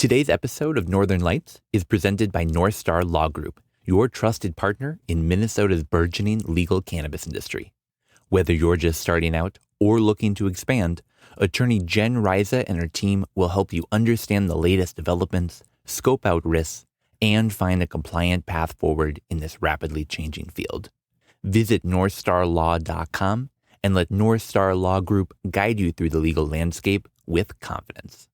Today's episode of Northern Lights is presented by North Star Law Group, your trusted partner in Minnesota's burgeoning legal cannabis industry. Whether you're just starting out or looking to expand, attorney Jen Riza and her team will help you understand the latest developments, scope out risks, and find a compliant path forward in this rapidly changing field. Visit northstarlaw.com and let North Star Law Group guide you through the legal landscape with confidence.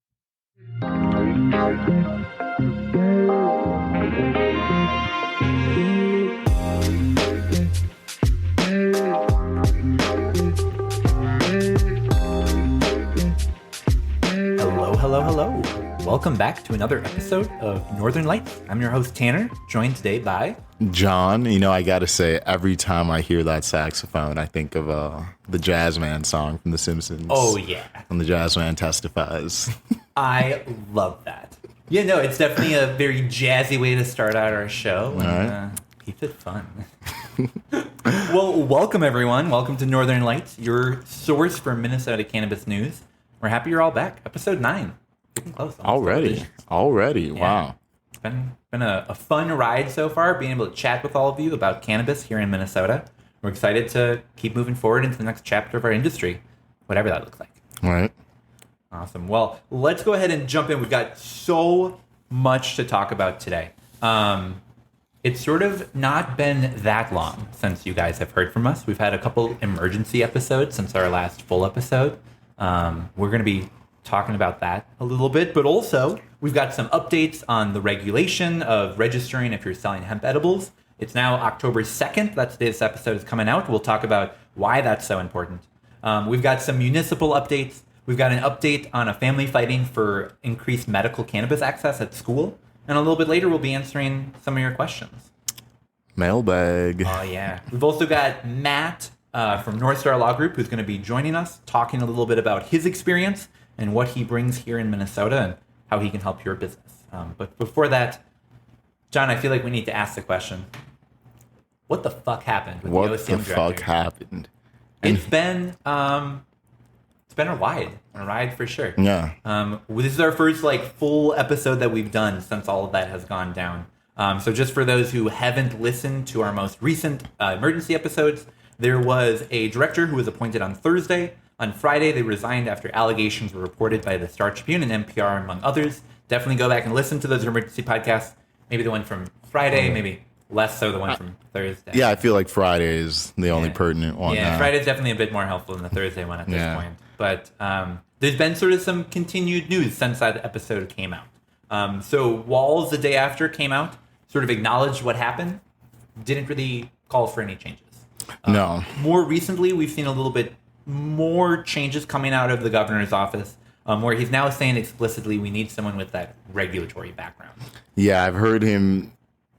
Hello. Welcome back to another episode of Northern Lights. I'm your host, Tanner, joined today by... John. You know, I gotta say, every time I hear that saxophone, I think of the Jazzman song from The Simpsons. Oh, yeah. When the Jazzman testifies. I love that. Yeah, no, it's definitely a very jazzy way to start out our show. And keeps it fun. Well, welcome, everyone. Welcome to Northern Lights, your source for Minnesota cannabis news. We're happy you're all back. Episode 9. Getting close. Already. Yeah. Wow. It's been a fun ride so far, being able to chat with all of you about cannabis here in Minnesota. We're excited to keep moving forward into the next chapter of our industry, whatever that looks like. All right. Awesome. Well, let's go ahead and jump in. We've got so much to talk about today. It's sort of not been that long since you guys have heard from us. We've had a couple emergency episodes since our last full episode. We're going to be talking about that a little bit, but also we've got some updates on the regulation of registering if you're selling hemp edibles. It's now October 2nd. That's the day this episode is coming out. We'll talk about why that's so important. We've got some municipal updates. We've got an update on a family fighting for increased medical cannabis access at school. And a little bit later, we'll be answering some of your questions. Mailbag. Oh, yeah. We've also got Matt from North Star Law Group, who's going to be joining us, talking a little bit about his experience and what he brings here in Minnesota and how he can help your business. But before that, John, I feel like we need to ask the question, what the fuck happened with the OCM Director? What the fuck happened? It's been a ride for sure. Yeah. This is our first full episode that we've done since all of that has gone down. So just for those who haven't listened to our most recent emergency episodes, there was a director who was appointed on Thursday. On Friday, they resigned after allegations were reported by the Star Tribune and NPR, among others. Definitely go back and listen to those emergency podcasts. Maybe the one from Friday, maybe less so the one from Thursday. Yeah, I feel like Friday is the only pertinent one. Yeah, Friday's definitely a bit more helpful than the Thursday one at this point. But there's been sort of some continued news since that episode came out. So Walls, the day after, came out, sort of acknowledged what happened, didn't really call for any changes. No. More recently, we've seen a little bit more changes coming out of the governor's office, where he's now saying explicitly we need someone with that regulatory background. Yeah, I've heard him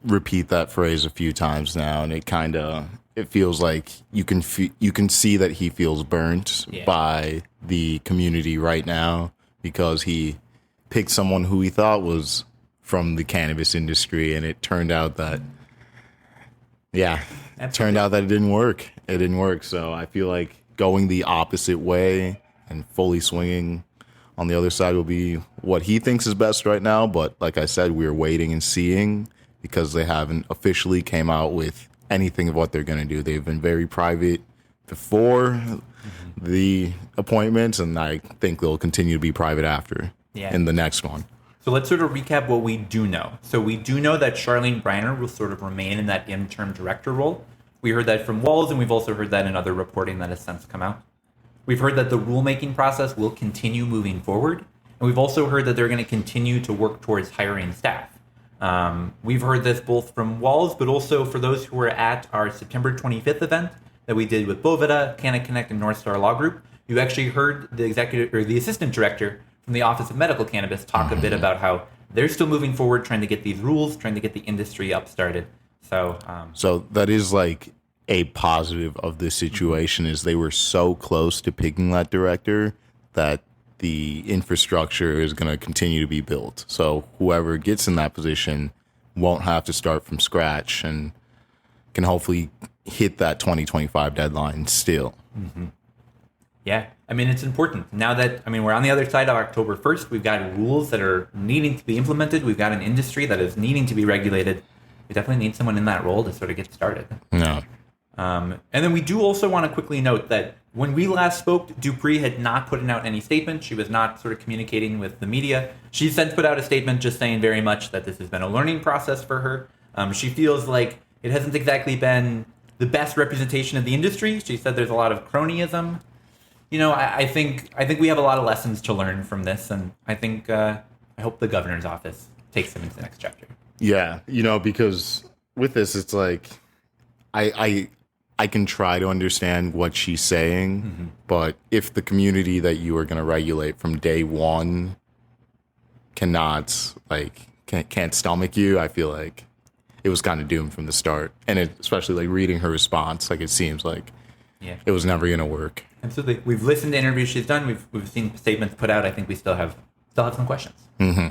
repeat that phrase a few times now, and it feels like you can see that he feels burnt by the community right now because he picked someone who he thought was from the cannabis industry, and it turned out that it didn't work. It didn't work. So I feel like going the opposite way and fully swinging on the other side will be what he thinks is best right now. But like I said, we're waiting and seeing because they haven't officially came out with anything of what they're going to do. They've been very private before the appointments, and I think they'll continue to be private after in the next one. So let's sort of recap what we do know. So we do know that Charlene Briner will sort of remain in that interim director role. We heard that from Walls, and we've also heard that in other reporting that has since come out. We've heard that the rulemaking process will continue moving forward, and we've also heard that they're going to continue to work towards hiring staff. We've heard this both from Walls, but also for those who were at our September 25th event that we did with Boveda, Canna Connect, and North Star Law Group. You actually heard the assistant director from the Office of Medical Cannabis talk a bit about how they're still moving forward, trying to get these rules, trying to get the industry up started. So that is like a positive of this situation is they were so close to picking that director that the infrastructure is going to continue to be built. So whoever gets in that position won't have to start from scratch and can hopefully hit that 2025 deadline still. Mm-hmm. Yeah, I mean, it's important. Now that, I mean, we're on the other side of October 1st, we've got rules that are needing to be implemented. We've got an industry that is needing to be regulated. We definitely need someone in that role to sort of get started. No. And then we do also want to quickly note that when we last spoke, Dupree had not put out any statement. She was not sort of communicating with the media. She's since put out a statement just saying very much that this has been a learning process for her. She feels like it hasn't exactly been the best representation of the industry. She said there's a lot of cronyism. You know, I think we have a lot of lessons to learn from this, and I think I hope the governor's office takes them into the next chapter. Yeah, you know, because with this, it's like I can try to understand what she's saying, but if the community that you are going to regulate from day one can't stomach you, I feel like it was kind of doomed from the start. And especially like reading her response, like it seems like it was never going to work. Absolutely. We've listened to interviews she's done. We've seen statements put out. I think we still have some questions. So,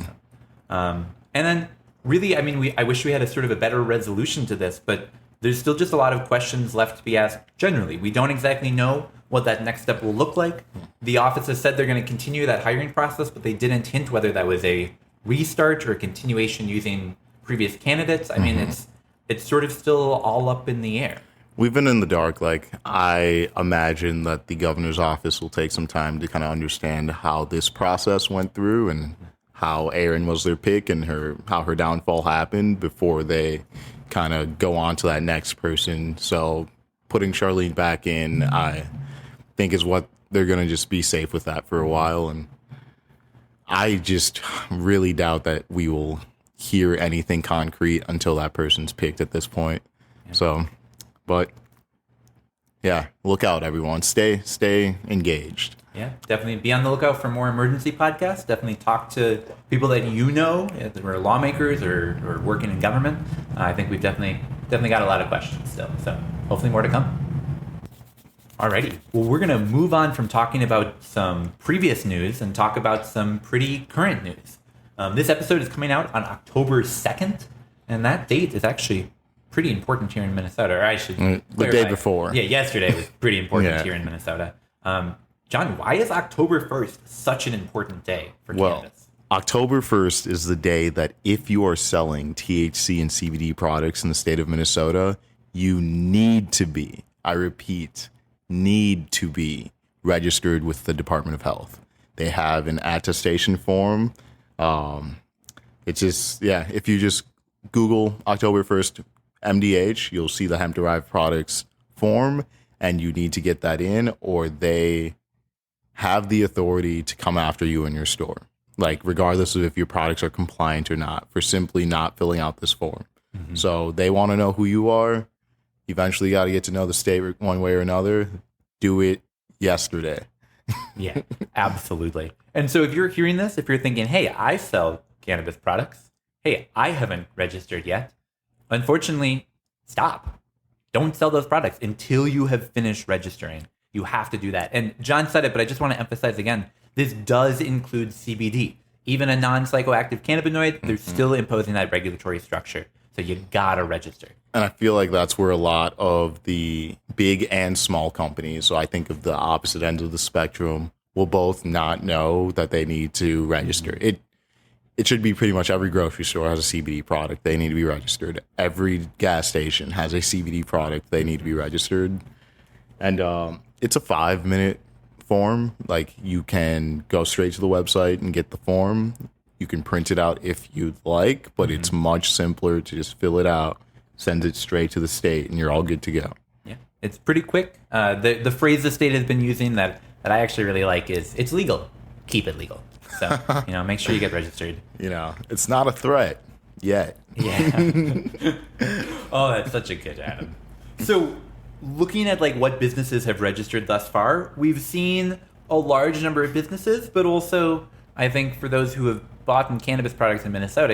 and then really, I mean, I wish we had a sort of a better resolution to this, but there's still just a lot of questions left to be asked generally. We don't exactly know what that next step will look like. The office has said they're going to continue that hiring process, but they didn't hint whether that was a restart or a continuation using previous candidates. I mean, it's sort of still all up in the air. We've been in the dark. Like, I imagine that the governor's office will take some time to kind of understand how this process went through and how Erin was their pick and how her downfall happened before they kind of go on to that next person. So putting Charlene back in, I think is what they're going to just be safe with that for a while. And I just really doubt that we will hear anything concrete until that person's picked at this point. Yeah. So, but yeah, look out, everyone. Stay engaged. Yeah, definitely be on the lookout for more emergency podcasts. Definitely talk to people that you know, that are lawmakers or working in government. I think we've definitely got a lot of questions still. So hopefully more to come. Alrighty. Well, we're going to move on from talking about some previous news and talk about some pretty current news. This episode is coming out on October 2nd, and that date is actually pretty important here in Minnesota. Or I should the day before. Yeah, yesterday was pretty important here in Minnesota. John, why is October 1st such an important day for cannabis? October 1st is the day that if you are selling THC and CBD products in the state of Minnesota, you need to be, I repeat, need to be registered with the Department of Health. They have an attestation form. It's just, if you just Google October 1st MDH, you'll see the hemp-derived products form, and you need to get that in, or they have the authority to come after you in your store, like regardless of if your products are compliant or not, for simply not filling out this form. So they want to know who you are. Eventually, you got to get to know the state one way or another. Do it yesterday. Yeah, absolutely. And so if you're hearing this, if you're thinking, hey, I sell cannabis products, hey, I haven't registered yet, unfortunately, stop. Don't sell those products until you have finished registering. You have to do that. And John said it, but I just want to emphasize again, this does include CBD. Even a non-psychoactive cannabinoid, they're still imposing that regulatory structure. So you gotta register. And I feel like that's where a lot of the big and small companies, so I think of the opposite end of the spectrum, will both not know that they need to register. It should be pretty much every grocery store has a CBD product. They need to be registered. Every gas station has a CBD product. They need to be registered. And it's a 5-minute form. Like, you can go straight to the website and get the form. You can print it out if you'd like, but it's much simpler to just fill it out, send it straight to the state, and you're all good to go. Yeah, it's pretty quick. The phrase the state has been using that I actually really like is, it's legal. Keep it legal. So, make sure you get registered. It's not a threat yet. Yeah. Oh, that's such a good Adam. So, looking at what businesses have registered thus far, we've seen a large number of businesses, but also I think for those who have bought in cannabis products in Minnesota,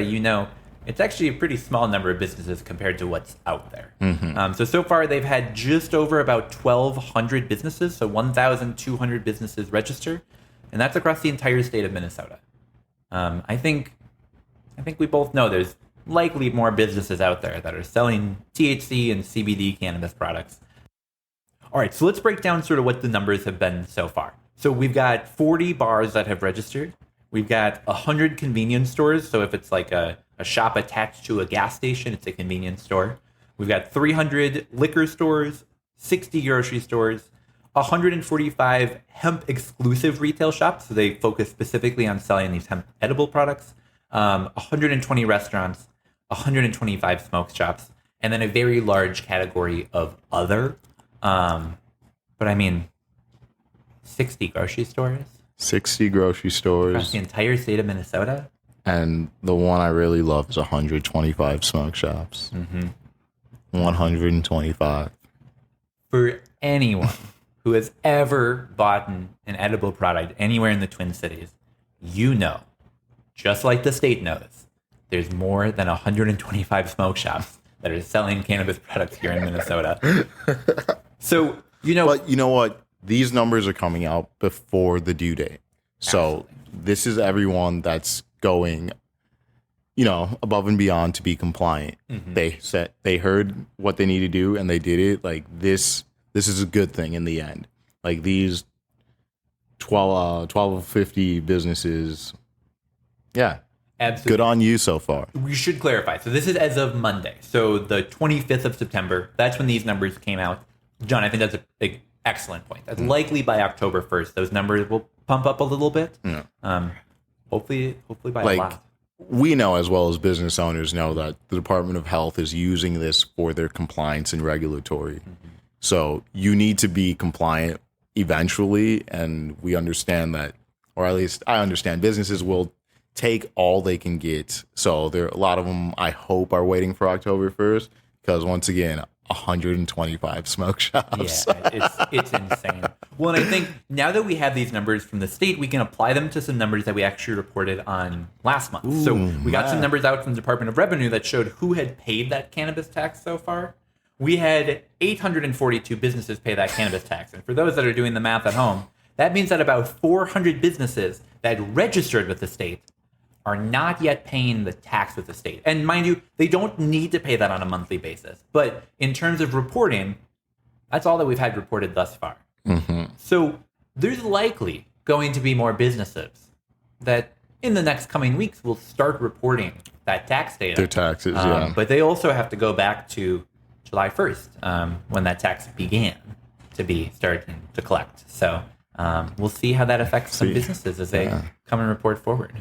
it's actually a pretty small number of businesses compared to what's out there. So far they've had just over about 1,200 businesses, so 1,200 businesses register, and that's across the entire state of Minnesota. I think we both know there's likely more businesses out there that are selling THC and CBD cannabis products. All right, so let's break down sort of what the numbers have been so far. So we've got 40 bars that have registered. We've got 100 convenience stores. So if it's like a shop attached to a gas station, it's a convenience store. We've got 300 liquor stores, 60 grocery stores, 145 hemp exclusive retail shops. So they focus specifically on selling these hemp edible products. 120 restaurants, 125 smoke shops, and then a very large category of other. But I mean, 60 grocery stores. 60 grocery stores. Across the entire state of Minnesota. And the one I really love is 125 smoke shops. 125. For anyone who has ever bought an edible product anywhere in the Twin Cities, you know, just like the state knows, there's more than 125 smoke shops that are selling cannabis products here in Minnesota. So, But you know what? These numbers are coming out before the due date. So this is everyone that's going, above and beyond to be compliant. They heard what they need to do and they did it. Like this is a good thing in the end. Like these 1250 businesses. Yeah. Absolutely. Good on you so far. We should clarify. So this is as of Monday. So the 25th of September, that's when these numbers came out. John, I think that's an excellent point. That's likely by October 1st. Those numbers will pump up a little bit. Yeah. Hopefully by a lot. We know as well as business owners know that the Department of Health is using this for their compliance and regulatory. So you need to be compliant eventually. And we understand that, or at least I understand businesses will take all they can get. So there a lot of them, I hope, are waiting for October 1st because once again, 125 smoke shops. Yeah, it's insane. Well, and I think now that we have these numbers from the state, we can apply them to some numbers that we actually reported on last month. So we got some numbers out from the Department of Revenue that showed who had paid that cannabis tax so far. We had 842 businesses pay that cannabis tax. And for those that are doing the math at home, that means that about 400 businesses that registered with the state are not yet paying the tax with the state. And mind you, they don't need to pay that on a monthly basis. But in terms of reporting, that's all that we've had reported thus far. So there's likely going to be more businesses that in the next coming weeks will start reporting that tax data. Their taxes, yeah. But they also have to go back to July 1st, when that tax began to be starting to collect. So we'll see how that affects some businesses as they come and report forward.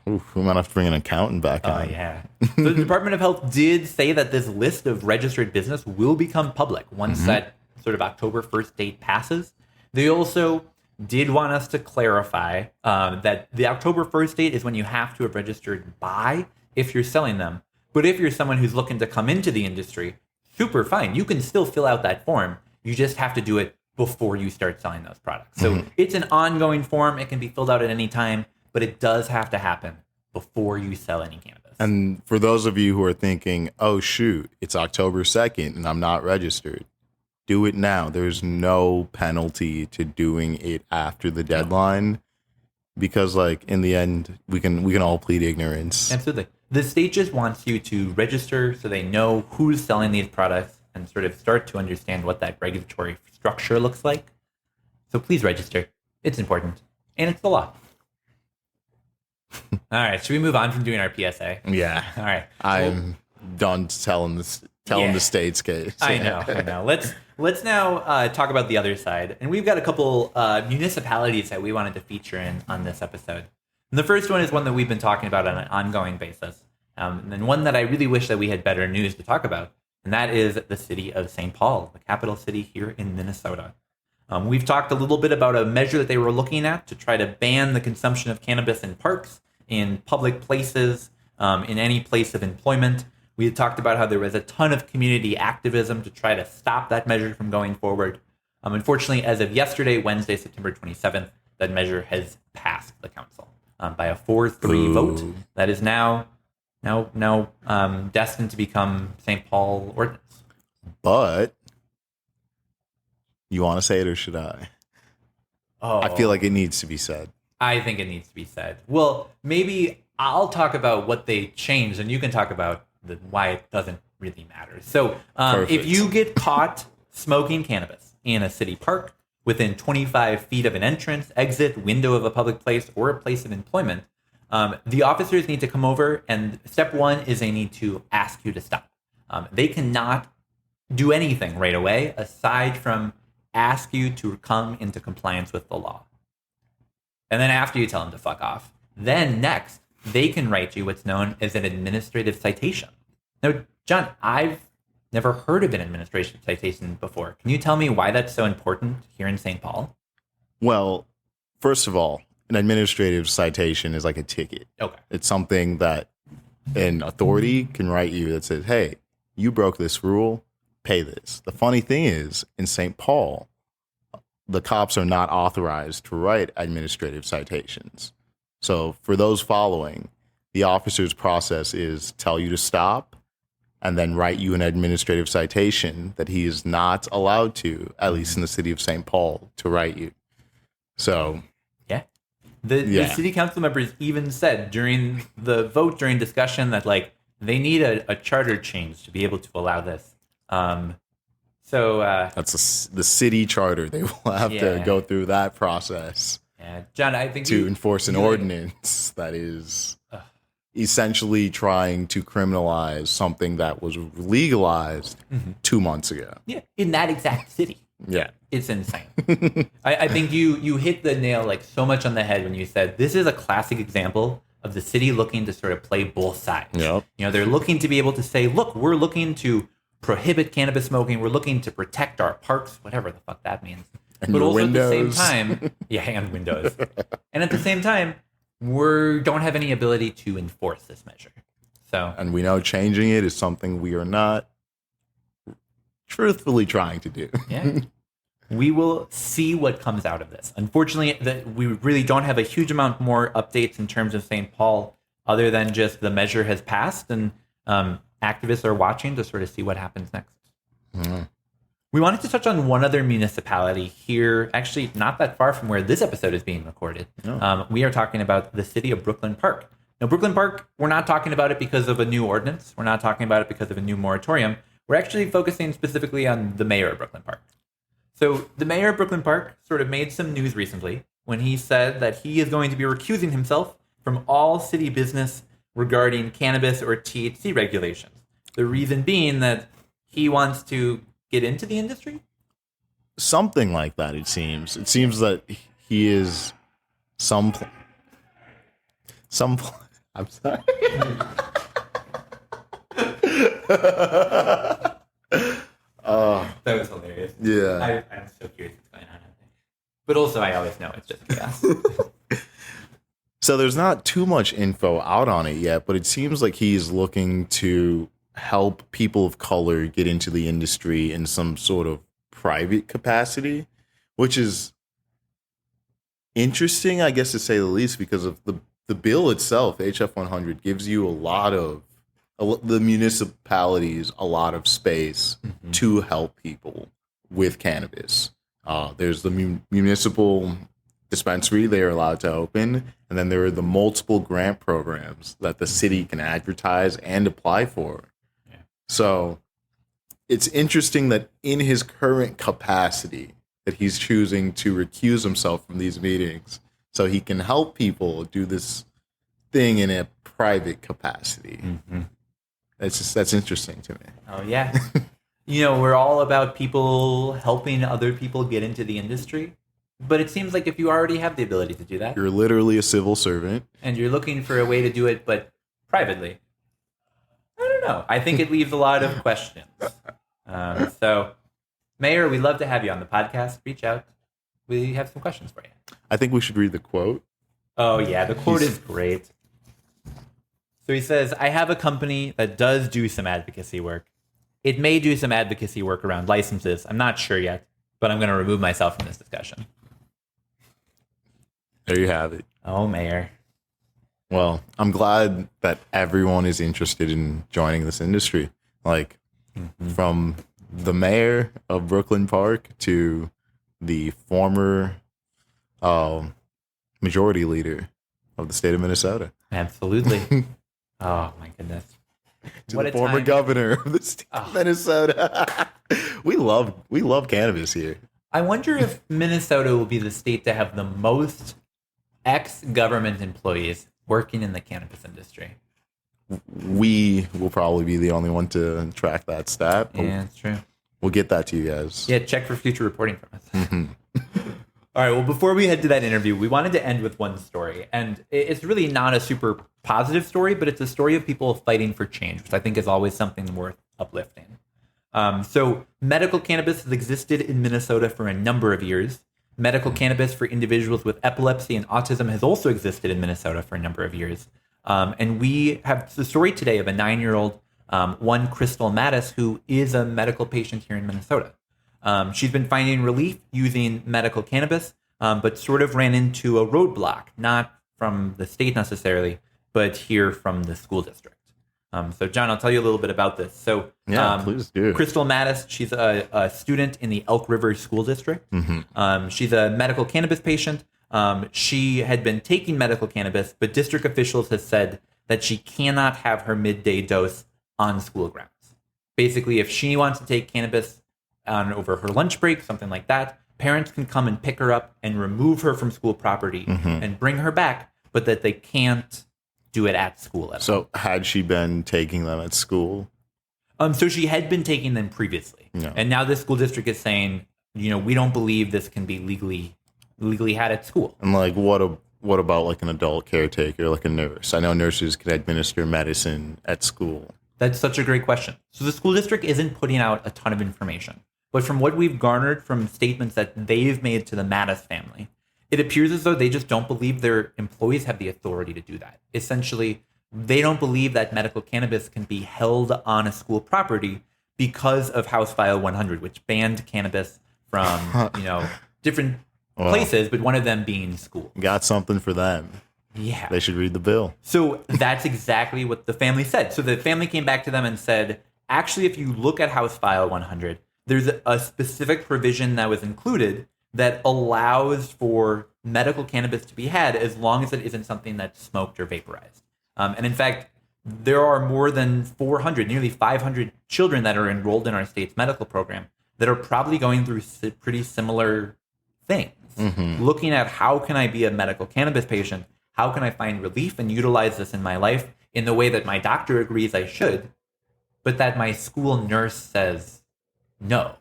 Oof, we might have to bring an accountant back on. Oh, yeah. So the Department of Health did say that this list of registered business will become public once that sort of October 1st date passes. They also did want us to clarify that the October 1st date is when you have to have registered by if you're selling them. But if you're someone who's looking to come into the industry, super fine. You can still fill out that form. You just have to do it before you start selling those products. So it's an ongoing form. It can be filled out at any time, but it does have to happen before you sell any cannabis. And for those of you who are thinking, oh, shoot, it's October 2nd and I'm not registered, do it now. There's no penalty to doing it after the deadline because, like, in the end, we can all plead ignorance. Absolutely. The state just wants you to register so they know who's selling these products and sort of start to understand what that regulatory structure looks like. So please register. It's important. And it's the law. All right. Should we move on from doing our PSA? Yeah. All right. I'm done telling the state's case. I know. Let's now talk about the other side. And we've got a couple municipalities that we wanted to feature on this episode. And the first one is one that we've been talking about on an ongoing basis. And one that I really wish that we had better news to talk about. And that is the city of St. Paul, the capital city here in Minnesota. We've talked a little bit about a measure that they were looking at to try to ban the consumption of cannabis in parks, in public places, in any place of employment. We had talked about how there was a ton of community activism to try to stop that measure from going forward. Unfortunately, as of yesterday, Wednesday, September 27th, that measure has passed the council by a 4-3 vote. That is now destined to become St. Paul ordinance. But you want to say it or should I? Oh, I feel like it needs to be said. I think it needs to be said. Well, maybe I'll talk about what they changed, and you can talk about why it doesn't really matter. So if you get caught smoking cannabis, in a city park within 25 feet of an entrance, exit, window of a public place, or a place of employment, the officers need to come over, and step one is they need to ask you to stop. They cannot do anything right away aside from ask you to come into compliance with the law. And then after you tell them to fuck off, then next, they can write you what's known as an administrative citation. Now, John, I've never heard of an administrative citation before. Can you tell me why that's so important here in St. Paul? Well, first of all, an administrative citation is like a ticket. Okay. It's something that an authority can write you that says, hey, you broke this rule, pay this. The funny thing is, in St. Paul, the cops are not authorized to write administrative citations. So for those following, the officer's process is tell you to stop and then write you an administrative citation that he is not allowed to, at least in the city of St. Paul, to write you. So... The city council members even said during the vote, during discussion, that like they need a charter change to be able to allow this. That's the city charter. They will have to go through that process. Yeah, John, I think to enforce an ordinance that is essentially trying to criminalize something that was legalized 2 months ago. Yeah, in that exact city. Yeah. It's insane. I think you hit the nail like so much on the head when you said this is a classic example of the city looking to sort of play both sides. Yep. You know, they're looking to be able to say, look, we're looking to prohibit cannabis smoking. We're looking to protect our parks, whatever the fuck that means. And but also windows. at the same time, and windows. And at the same time, we don't have any ability to enforce this measure. So, and we know changing it is something we are not truthfully trying to do. Yeah. We will see what comes out of this. Unfortunately, we really don't have a huge amount more updates in terms of St. Paul, other than just the measure has passed and activists are watching to sort of see what happens next. Mm. We wanted to touch on one other municipality here, actually not that far from where this episode is being recorded. Oh. We are talking about the city of Brooklyn Park. Now, Brooklyn Park, we're not talking about it because of a new ordinance. We're not talking about it because of a new moratorium. We're actually focusing specifically on the mayor of Brooklyn Park. So the mayor of Brooklyn Park sort of made some news recently when he said that he is going to be recusing himself from all city business regarding cannabis or THC regulations. The reason being that he wants to get into the industry? Something like that, it seems. It seems that he is I'm sorry. That was hilarious. Yeah. I'm so curious what's going on. But also, I always know it's just chaos. So there's not too much info out on it yet, but it seems like he's looking to help people of color get into the industry in some sort of private capacity, which is interesting, I guess, to say the least, because of the bill itself. HF 100 gives you the municipalities a lot of space to help people with cannabis. There's the municipal dispensary they are allowed to open, and then there are the multiple grant programs that the city can advertise and apply for. Yeah. So it's interesting that in his current capacity that he's choosing to recuse himself from these meetings so he can help people do this thing in a private capacity. Mm-hmm. That's interesting to me. Oh, yeah. We're all about people helping other people get into the industry. But it seems like if you already have the ability to do that, you're literally a civil servant. And you're looking for a way to do it, but privately. I don't know. I think it leaves a lot of questions. So, Mayor, we'd love to have you on the podcast. Reach out. We have some questions for you. I think we should read the quote. Oh, yeah. The quote is great. So he says, I have a company that does do some advocacy work. It may do some advocacy work around licenses. I'm not sure yet, but I'm going to remove myself from this discussion. There you have it. Oh, Mayor. Well, I'm glad that everyone is interested in joining this industry. Like, from the mayor of Brooklyn Park to the former majority leader of the state of Minnesota. Absolutely. Oh, my goodness. To what the former governor of the state of Minnesota. We love cannabis here. I wonder if Minnesota will be the state to have the most ex-government employees working in the cannabis industry. We will probably be the only one to track that stat. But Yeah, it's true. we'll get that to you guys. Yeah, check for future reporting from us. All right, well, before we head to that interview, we wanted to end with one story. And it's really not a super positive story, but it's a story of people fighting for change, which I think is always something worth uplifting. So medical cannabis has existed in Minnesota for a number of years. Medical cannabis for individuals with epilepsy and autism has also existed in Minnesota for a number of years. And we have the story today of a 9-year-old, one Crystal Mattis, who is a medical patient here in Minnesota. She's been finding relief using medical cannabis, but sort of ran into a roadblock, not from the state necessarily, but here from the school district. So, John, I'll tell you a little bit about this. So, Please do. Crystal Mattis, she's a student in the Elk River School District. She's a medical cannabis patient. She had been taking medical cannabis, but district officials have said that she cannot have her midday dose on school grounds. Basically, if she wants to take cannabis over her lunch break, something like that, parents can come and pick her up and remove her from school property and bring her back, but that they can't do it at school. So had she been taking them at school? So she had been taking them previously. Yeah. And now the school district is saying, we don't believe this can be legally had at school. And like, what about like an adult caretaker, like a nurse? I know nurses can administer medicine at school. That's such a great question. So the school district isn't putting out a ton of information, but from what we've garnered from statements that they've made to the Mattis family, it appears as though they just don't believe their employees have the authority to do that. Essentially, they don't believe that medical cannabis can be held on a school property because of House File 100, which banned cannabis from, different places, but one of them being school. Got something for them. Yeah. They should read the bill. So that's exactly what the family said. So the family came back to them and said, actually, if you look at House File 100, there's a specific provision that was included that allows for medical cannabis to be had as long as it isn't something that's smoked or vaporized. And in fact, there are more than 400, nearly 500 children that are enrolled in our state's medical program that are probably going through pretty similar things. Looking at how can I be a medical cannabis patient? How can I find relief and utilize this in my life in the way that my doctor agrees I should, but that my school nurse says no?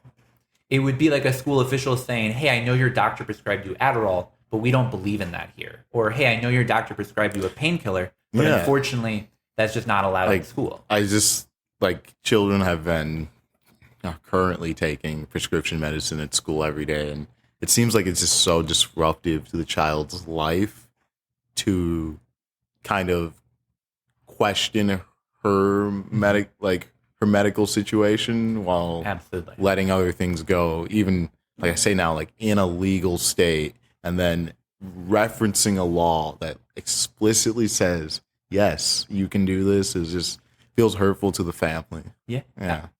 It would be like a school official saying, hey, I know your doctor prescribed you Adderall, but we don't believe in that here. Or, hey, I know your doctor prescribed you a painkiller, but unfortunately, that's just not allowed in school. Children have been currently taking prescription medicine at school every day, and it seems like it's just so disruptive to the child's life to kind of question her medical situation while letting other things go, even like I say now, like in a legal state, and then referencing a law that explicitly says, yes, you can do this, is just feels hurtful to the family. Yeah.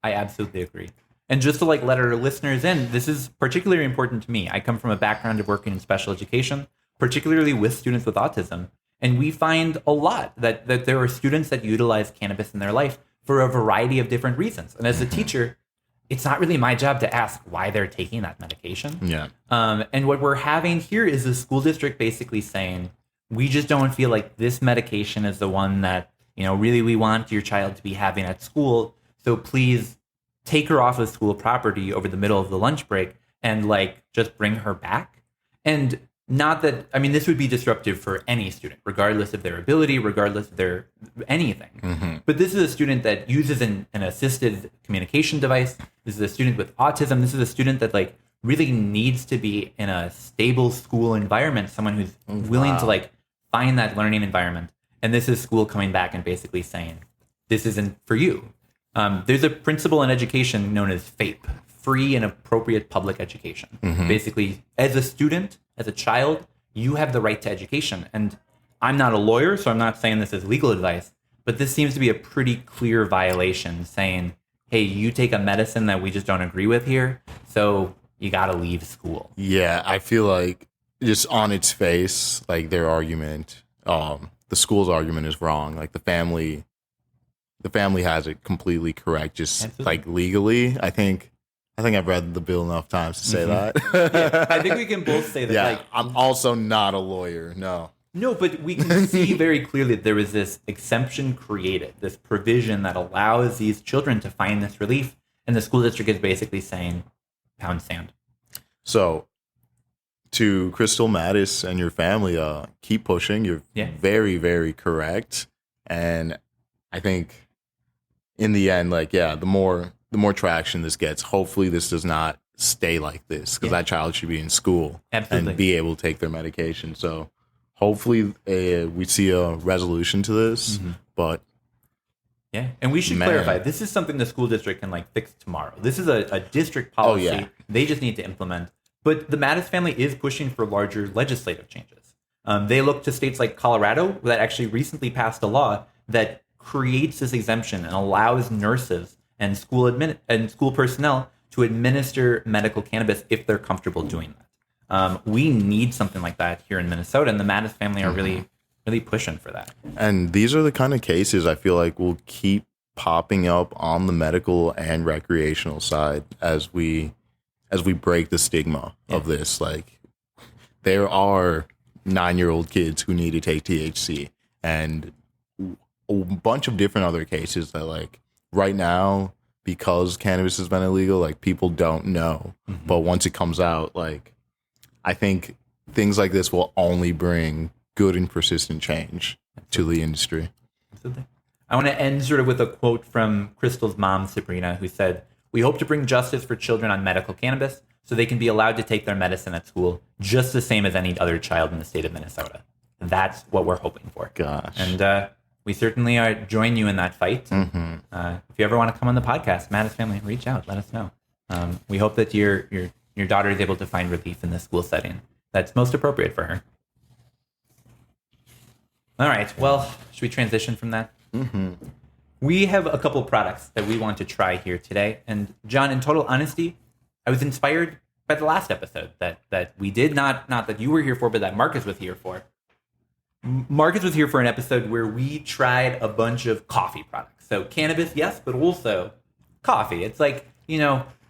I absolutely agree. And just to let our listeners in, this is particularly important to me. I come from a background of working in special education, particularly with students with autism. And we find a lot that there are students that utilize cannabis in their life for a variety of different reasons. And as a teacher, it's not really my job to ask why they're taking that medication. Yeah. And what we're having here is the school district basically saying, we just don't feel like this medication is the one that, really we want your child to be having at school. So please take her off of school property over the middle of the lunch break and just bring her back. And not that, this would be disruptive for any student, regardless of their ability, regardless of their anything. But this is a student that uses an assisted communication device. This is a student with autism. This is a student that really needs to be in a stable school environment, someone who's willing to find that learning environment. And this is school coming back and basically saying, this isn't for you. There's a principle in education known as FAPE, free and appropriate public education. Basically, as a student, as a child, you have the right to education. And I'm not a lawyer, so I'm not saying this is legal advice, but this seems to be a pretty clear violation saying, hey, you take a medicine that we just don't agree with here, so you got to leave school. Yeah, I feel like just on its face, their argument, the school's argument is wrong. The family has it completely correct. Just legally, I think I think I've read the bill enough times to say that. Yeah, I think we can both say that. Yeah, Like, I'm also not a lawyer. No. no, but we can see very clearly that there was this exemption created, this provision that allows these children to find this relief, and the school district is basically saying, pound sand. So, to Crystal Mattis and your family, keep pushing. You're very, very correct. And I think in the end, like, yeah, the more traction this gets, hopefully this does not stay like this, because that child should be in school and be able to take their medication. So hopefully we see a resolution to this, but yeah, and we should clarify, this is something the school district can like fix tomorrow. This is a district policy. They just need to implement. But the Mattis family is pushing for larger legislative changes. They look to states like Colorado that actually recently passed a law that creates this exemption and allows nurses and school personnel to administer medical cannabis if they're comfortable doing that. We need something like that here in Minnesota, and the Mattis family are really pushing for that. And these are the kind of cases I feel like will keep popping up on the medical and recreational side as we break the stigma of this. Like, there are 9-year-old kids who need to take THC, and a bunch of different other cases that, like, right now, because cannabis has been illegal, like, people don't know. But once it comes out, like, I think things like this will only bring good and persistent change to the industry. Absolutely. I want to end sort of with a quote from Crystal's mom, Sabrina, who said, "We hope to bring justice for children on medical cannabis so they can be allowed to take their medicine at school just the same as any other child in the state of Minnesota." And that's what we're hoping for. Gosh. And we certainly join you in that fight. If you ever want to come on the podcast, Mattis family, reach out. Let us know. We hope that your daughter is able to find relief in the school setting that's most appropriate for her. All right. Well, should we transition from that? We have a couple products that we want to try here today. And John, in total honesty, I was inspired by the last episode that we did, not that you were here for, but that Marcus was here for. Marcus was here for an episode where we tried a bunch of coffee products. So cannabis, yes, but also coffee. It's like,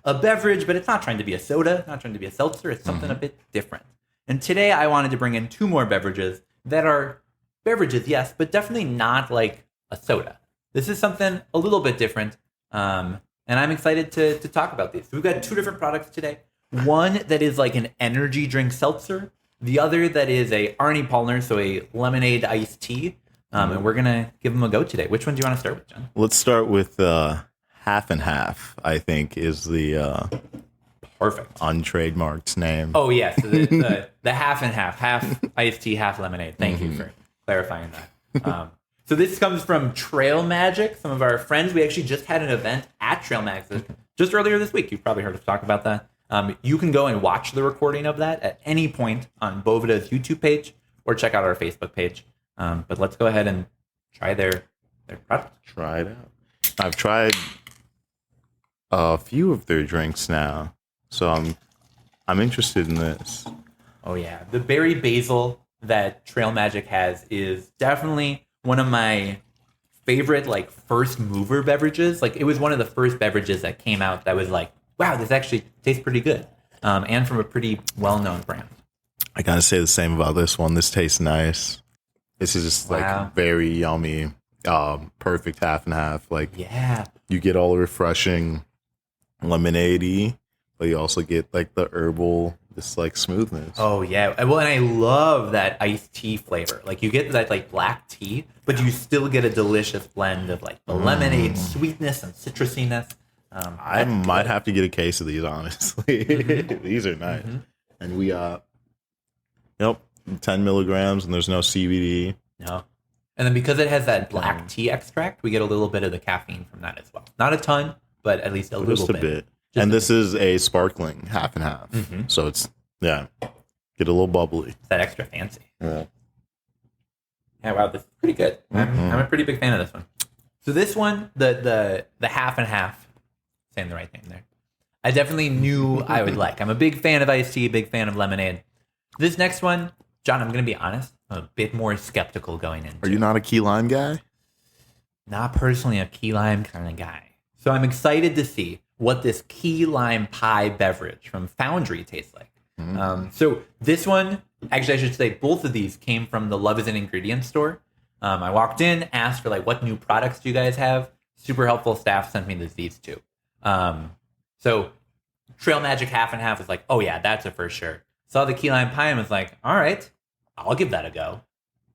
a beverage, but it's not trying to be a soda, not trying to be a seltzer. It's something a bit different. And today I wanted to bring in 2 more beverages that are beverages, yes, but definitely not like a soda. This is something a little bit different, and I'm excited to talk about these. So we've got 2 different products today. One that is like an energy drink seltzer. The other that is a Arnie Palmer, so a lemonade iced tea. And we're going to give them a go today. Which one do you want to start with, John? Let's start with half and half, I think, is the perfect untrademarked name. Oh, yes. So the half and half iced tea, half lemonade. Thank you for clarifying that. So this comes from Trail Magic, some of our friends. We actually just had an event at Trail Magic just earlier this week. You've probably heard us talk about that. You can go and watch the recording of that at any point on Boveda's YouTube page or check out our Facebook page. But let's go ahead and try their product. Try it out. I've tried a few of their drinks now, so I'm interested in this. Oh yeah, the berry basil that Trail Magic has is definitely one of my favorite like first mover beverages. Like, it was one of the first beverages that came out that was like, wow, this actually tastes pretty good, and from a pretty well-known brand. I gotta say the same about this one. This tastes nice. This is just like very yummy, perfect half and half. Like, you get all the refreshing lemonade-y, but you also get like the herbal, this like smoothness. Oh yeah, well, and I love that iced tea flavor. Like, you get that like black tea, but you still get a delicious blend of like the lemonade sweetness and citrusiness. I might have to get a case of these, honestly. These are nice. And we 10 milligrams, and there's no CBD. No. And then because it has that black tea extract, we get a little bit of the caffeine from that as well. Not a ton, but at least a little bit. And this is a sparkling half and half. So it's, get a little bubbly. It's that extra fancy. Yeah, wow, this is pretty good. I'm a pretty big fan of this one. So this one, the half and half, saying the right thing there, I definitely knew I would like. I'm a big fan of iced tea, big fan of lemonade. This next one, John, I'm going to be honest, I'm a bit more skeptical going into. Are you not a key lime guy? Not personally a key lime kind of guy. So I'm excited to see. what this key lime pie beverage from Foundry tastes like. So this one, actually, I should say both of these came from the Love is an Ingredient store. I walked in, asked for like, what new products do you guys have? Super helpful staff sent me these two. So Trail Magic Half and Half was like, oh yeah, that's a for sure. Saw the key lime pie and was like, all right, I'll give that a go.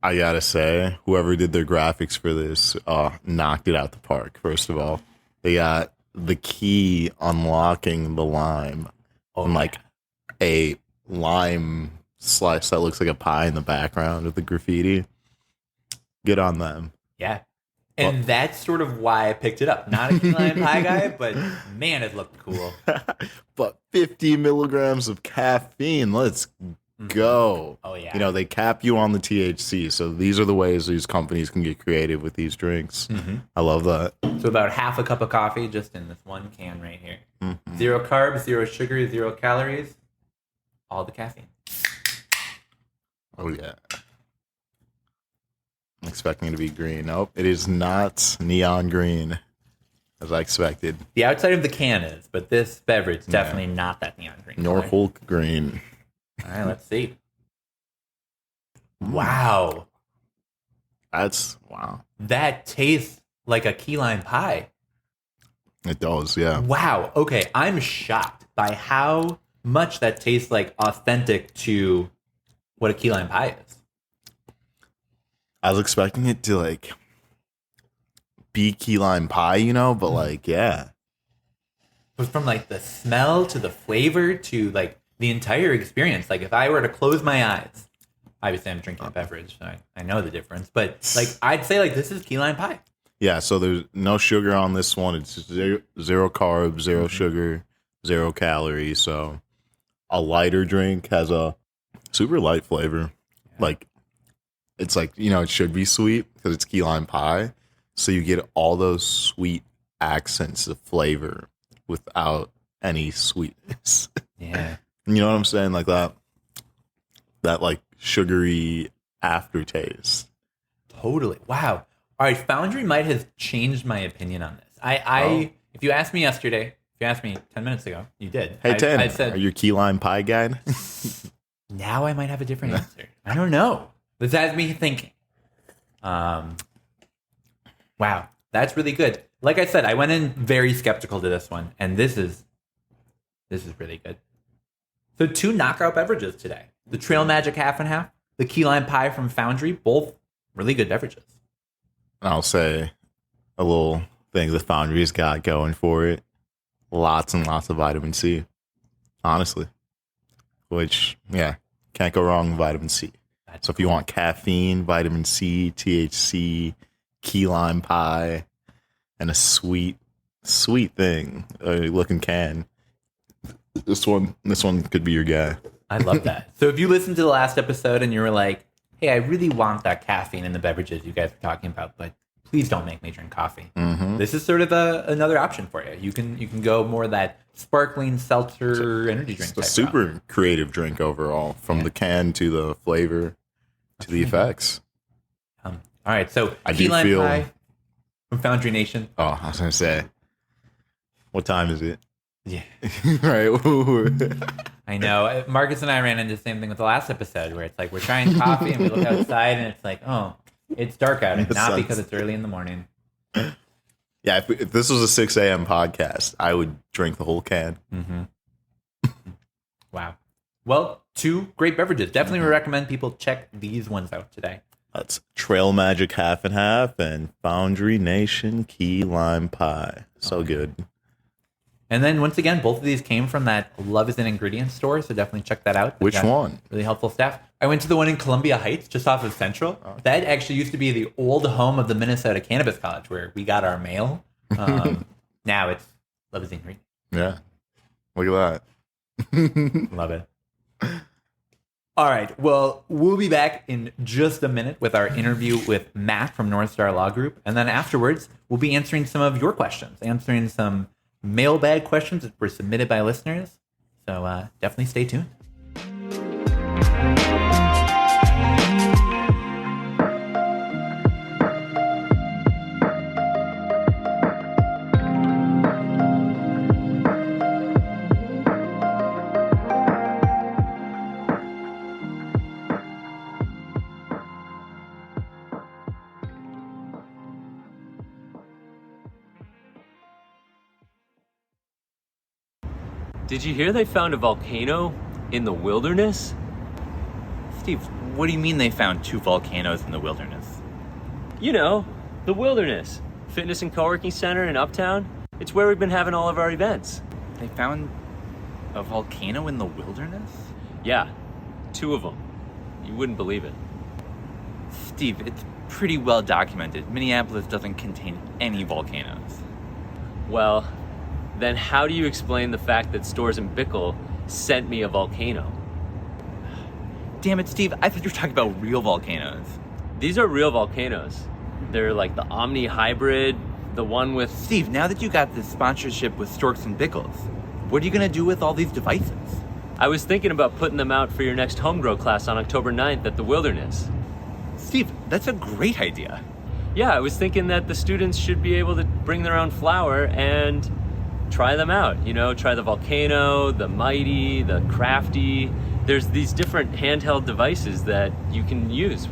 I gotta say, whoever did their graphics for this knocked it out the park. First of all, they got the key unlocking the lime and like a lime slice that looks like a pie in the background of the graffiti. Good on them. Yeah. And that's sort of why I picked it up. Not a key lime pie guy, but man, it looked cool. But 50 milligrams of caffeine. Let's go. Oh, yeah. You know, they cap you on the THC. So these are the ways these companies can get creative with these drinks. I love that. So about half a cup of coffee just in this one can right here. 0 carbs, 0 sugar, 0 calories. All the caffeine. Oh, yeah. I'm expecting it to be green. Nope, it is not neon green as I expected. The outside of the can is, but this beverage definitely not that neon green. Norfolk green. All right, let's see. Wow. Wow. That tastes like a key lime pie. It does, yeah. Wow. Okay, I'm shocked by how much that tastes like authentic to what a key lime pie is. I was expecting it to like be key lime pie, you know, but like, yeah. But from like the smell to the flavor to like the entire experience, like if I were to close my eyes, obviously I'm drinking a beverage, so I know the difference, but like I'd say like this is key lime pie. Yeah, so there's no sugar on this one. It's just zero carbs, 0 sugar, 0 calories. So a lighter drink has a super light flavor. Like, it's like, you know, it should be sweet because it's key lime pie. So you get all those sweet accents of flavor without any sweetness. Yeah. You know what I'm saying? Like that like sugary aftertaste. Totally. Wow. All right. Foundry might have changed my opinion on this. If you asked me yesterday, if you asked me 10 minutes ago, you did. Hey, 10, I said, are you a key lime pie guy? Now I might have a different answer. I don't know. This has me thinking. Wow, that's really good. Like I said, I went in very skeptical to this one, and this is really good. So 2 knockout beverages today: the Trail Magic Half and Half, the Key Lime Pie from Foundry, both really good beverages. I'll say a little thing the Foundry's got going for it: lots and lots of vitamin C. Honestly, which can't go wrong with vitamin C. So if you want caffeine, vitamin C, THC, key lime pie, and a sweet thing looking can, this one could be your guy. I love that. So if you listened to the last episode and you were like, hey, I really want that caffeine in the beverages you guys were talking about, but please don't make me drink coffee. This is sort of another option for you. You can go more that sparkling seltzer energy drink. It's a super creative drink overall, from the can to the flavor to the effects. All right, so I key do lime feel pie from Foundry Nation. Oh, I was gonna say, what time is it? Yeah, right. I know. Marcus and I ran into the same thing with the last episode, where it's like we're trying coffee and we look outside and it's like, oh, it's dark out, and not because it's early in the morning. Yeah, if this was a 6 a.m. podcast, I would drink the whole can. Wow. Well, 2 great beverages. Definitely recommend people check these ones out today. That's Trail Magic Half and Half and Foundry Nation Key Lime Pie. So good. And then once again, both of these came from that Love is an Ingredient store, so definitely check that out. Which one? Really helpful staff. I went to the one in Columbia Heights, just off of Central. Okay. That actually used to be the old home of the Minnesota Cannabis College, where we got our mail. Now it's Love is an Ingredient. Yeah. Look at that. Love it. All right. Well, we'll be back in just a minute with our interview with Matt from North Star Law Group. And then afterwards, we'll be answering some of your questions, answering some mailbag questions that were submitted by listeners. So definitely stay tuned. Did you hear they found a volcano in the wilderness? Steve, what do you mean they found 2 volcanoes in the wilderness? You know, the wilderness. Fitness and co-working center in Uptown. It's where we've been having all of our events. They found a volcano in the wilderness? Yeah, 2 of them. You wouldn't believe it. Steve, it's pretty well documented. Minneapolis doesn't contain any volcanoes. Well, then how do you explain the fact that Stores in Bickle sent me a volcano? Damn it, Steve, I thought you were talking about real volcanoes. These are real volcanoes. They're like the Omni Hybrid, the one with... Steve, now that you got this sponsorship with Storks and Bickles, what are you going to do with all these devices? I was thinking about putting them out for your next homegrow class on October 9th at the Wilderness. Steve, that's a great idea. Yeah, I was thinking that the students should be able to bring their own flower and try them out. You know, try the Volcano, the Mighty, the Crafty. There's these different handheld devices that you can use.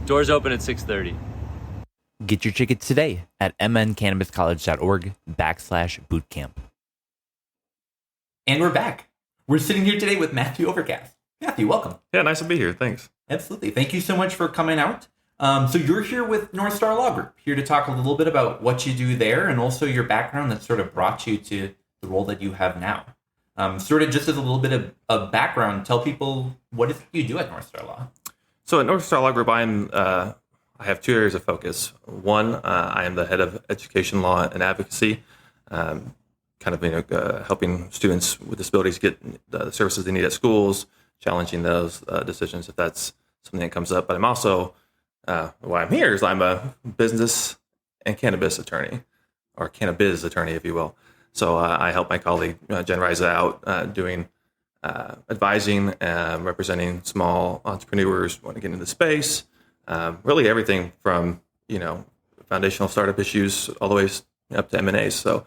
Doors open at 6:30. Get your tickets today at mncannabiscollege.org/bootcamp. And we're back. We're sitting here today with Matthew Overcast. Matthew, welcome. Yeah, nice to be here. Thanks. Absolutely. Thank you so much for coming out. So you're here with North Star Law Group, here to talk a little bit about what you do there and also your background that sort of brought you to the role that you have now. Sort of just as a little bit of background, tell people what is it you do at North Star Law? So at North Star Law Group, I have 2 areas of focus. One, I am the head of education law and advocacy, helping students with disabilities get the services they need at schools, challenging those decisions if that's something that comes up. But I'm also, why I'm here is I'm a business and cannabis attorney, or cannabis attorney, if you will. So I help my colleague Jen Riza out doing advising, representing small entrepreneurs who want to get into the space. Really everything from, foundational startup issues all the way up to M&As. So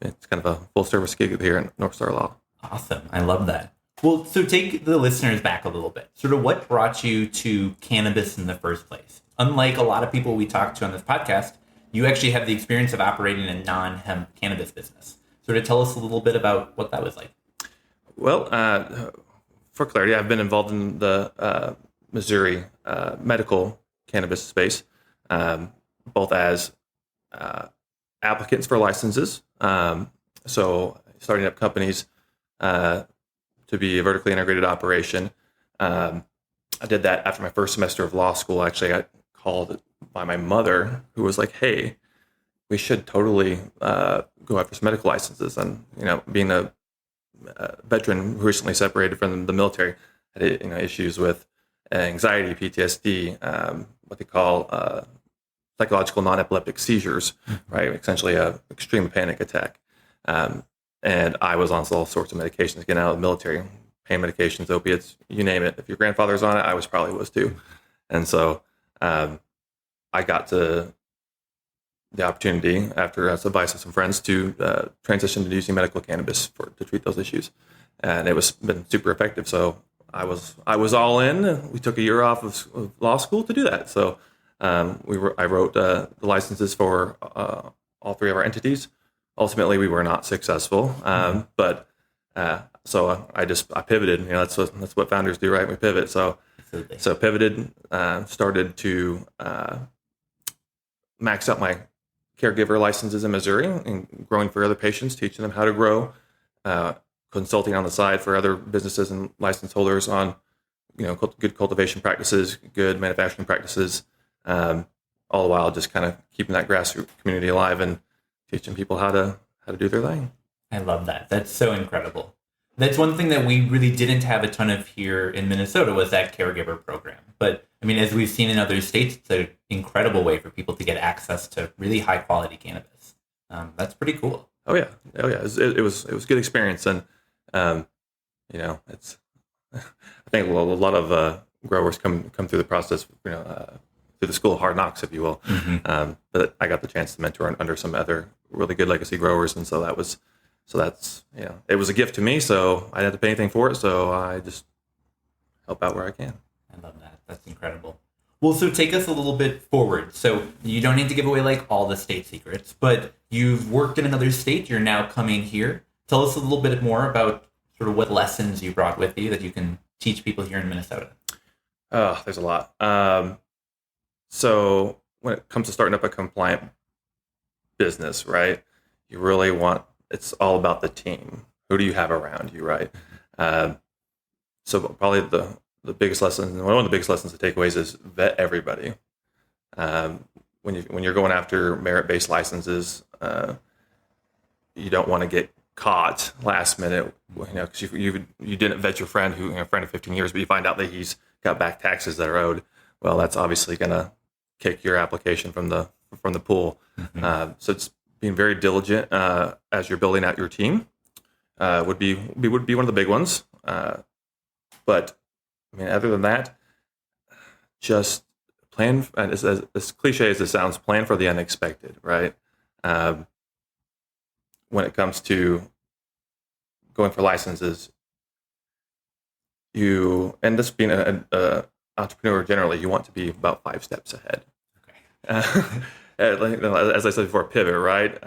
it's kind of a full service gig here at North Star Law. Awesome. I love that. Well, so take the listeners back a little bit. Sort of what brought you to cannabis in the first place? Unlike a lot of people we talk to on this podcast, you actually have the experience of operating a non-hemp cannabis business. Sort of tell us a little bit about what that was like. Well, for clarity, I've been involved in the Missouri medical cannabis space, both as applicants for licenses. So starting up companies to be a vertically integrated operation. I did that after my first semester of law school. Actually, I got called by my mother, who was like, "Hey, we should totally go after some medical licenses." And being a veteran who recently separated from the military, I had issues with anxiety, PTSD, what they call psychological non-epileptic seizures, right? Essentially, a extreme panic attack. And I was on all sorts of medications getting out of the military, pain medications, opiates, you name it. If your grandfather's on it, I probably was too. And so I got to the opportunity, after advice of some friends, to transition to using medical cannabis to treat those issues. And it was been super effective. So I was all in. We took a year off of law school to do that. So I wrote the licenses for all 3 of our entities. Ultimately, we were not successful, but so I pivoted. That's what founders do, right? We pivot. So pivoted, started to max out my caregiver licenses in Missouri and growing for other patients, teaching them how to grow, consulting on the side for other businesses and license holders on good cultivation practices, good manufacturing practices, all the while just kind of keeping that grassroots community alive and teaching people how to do their thing. I love that. That's so incredible. That's one thing that we really didn't have a ton of here in Minnesota was that caregiver program. But I mean, as we've seen in other states, it's an incredible way for people to get access to really high quality cannabis. That's pretty cool. Oh yeah. It was good experience, and it's. I think a lot of growers come through the process, through the school of hard knocks, if you will. Mm-hmm. But I got the chance to mentor under some other really good legacy growers, and that's it was a gift to me. So I didn't have to pay anything for it, so I just help out where I can. I love that. That's incredible. Well, so take us a little bit forward. So you don't need to give away like all the state secrets, but you've worked in another state. You're now coming here. Tell us a little bit more about sort of what lessons you brought with you that you can teach people here in Minnesota? Oh, there's a lot. So when it comes to starting up a compliant business, right, you really it's all about the team. Who do you have around you, right? So probably the biggest lesson, one of the biggest lessons to take away is vet everybody. When you're going after merit-based licenses, you don't want to get caught last minute, because you didn't vet your friend a friend of 15 years, but you find out that he's got back taxes that are owed. Well, that's obviously going to kick your application from the pool. Mm-hmm. So it's being very diligent as you're building out your team would be one of the big ones. But I mean, other than that, just plan. And as cliche as it sounds, plan for the unexpected, right? When it comes to going for licenses, and this being an entrepreneur generally, you want to be about 5 steps ahead. Okay. As I said before, pivot, right?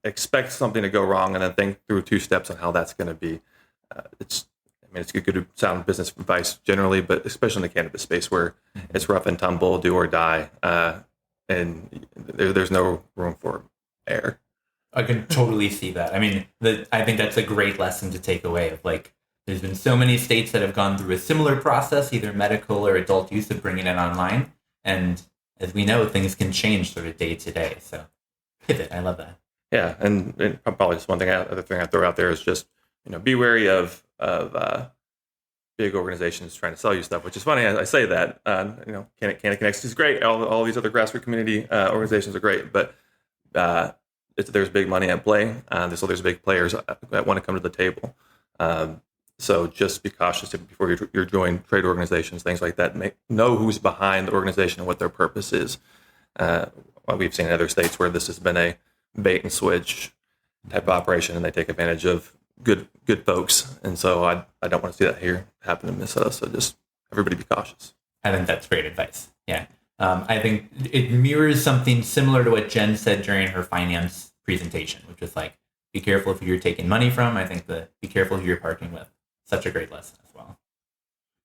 Expect something to go wrong and then think through 2 steps on how that's going to be. It's good sound business advice generally, but especially in the cannabis space where it's rough and tumble, do or die, and there's no room for error. I can totally see that. I mean, I think that's a great lesson to take away of like, there's been so many states that have gone through a similar process, either medical or adult use of bringing it online. And as we know, things can change sort of day to day. So pivot. I love that. Yeah. And probably just other thing I throw out there is just, be wary of big organizations trying to sell you stuff, which is funny. I say that, Canada Connects is great. All these other grassroots community organizations are great, but there's big money at play. There's big players that want to come to the table. So just be cautious before you're joining trade organizations, things like that. Know who's behind the organization and what their purpose is. We've seen in other states where this has been a bait and switch type of operation, and they take advantage of good folks. And so I don't want to see that here happen in Minnesota. So just everybody be cautious. I think that's great advice. Yeah. I think it mirrors something similar to what Jen said during her finance presentation, which was like, be careful who you're taking money from. I think be careful who you're partnering with. Such a great lesson as well.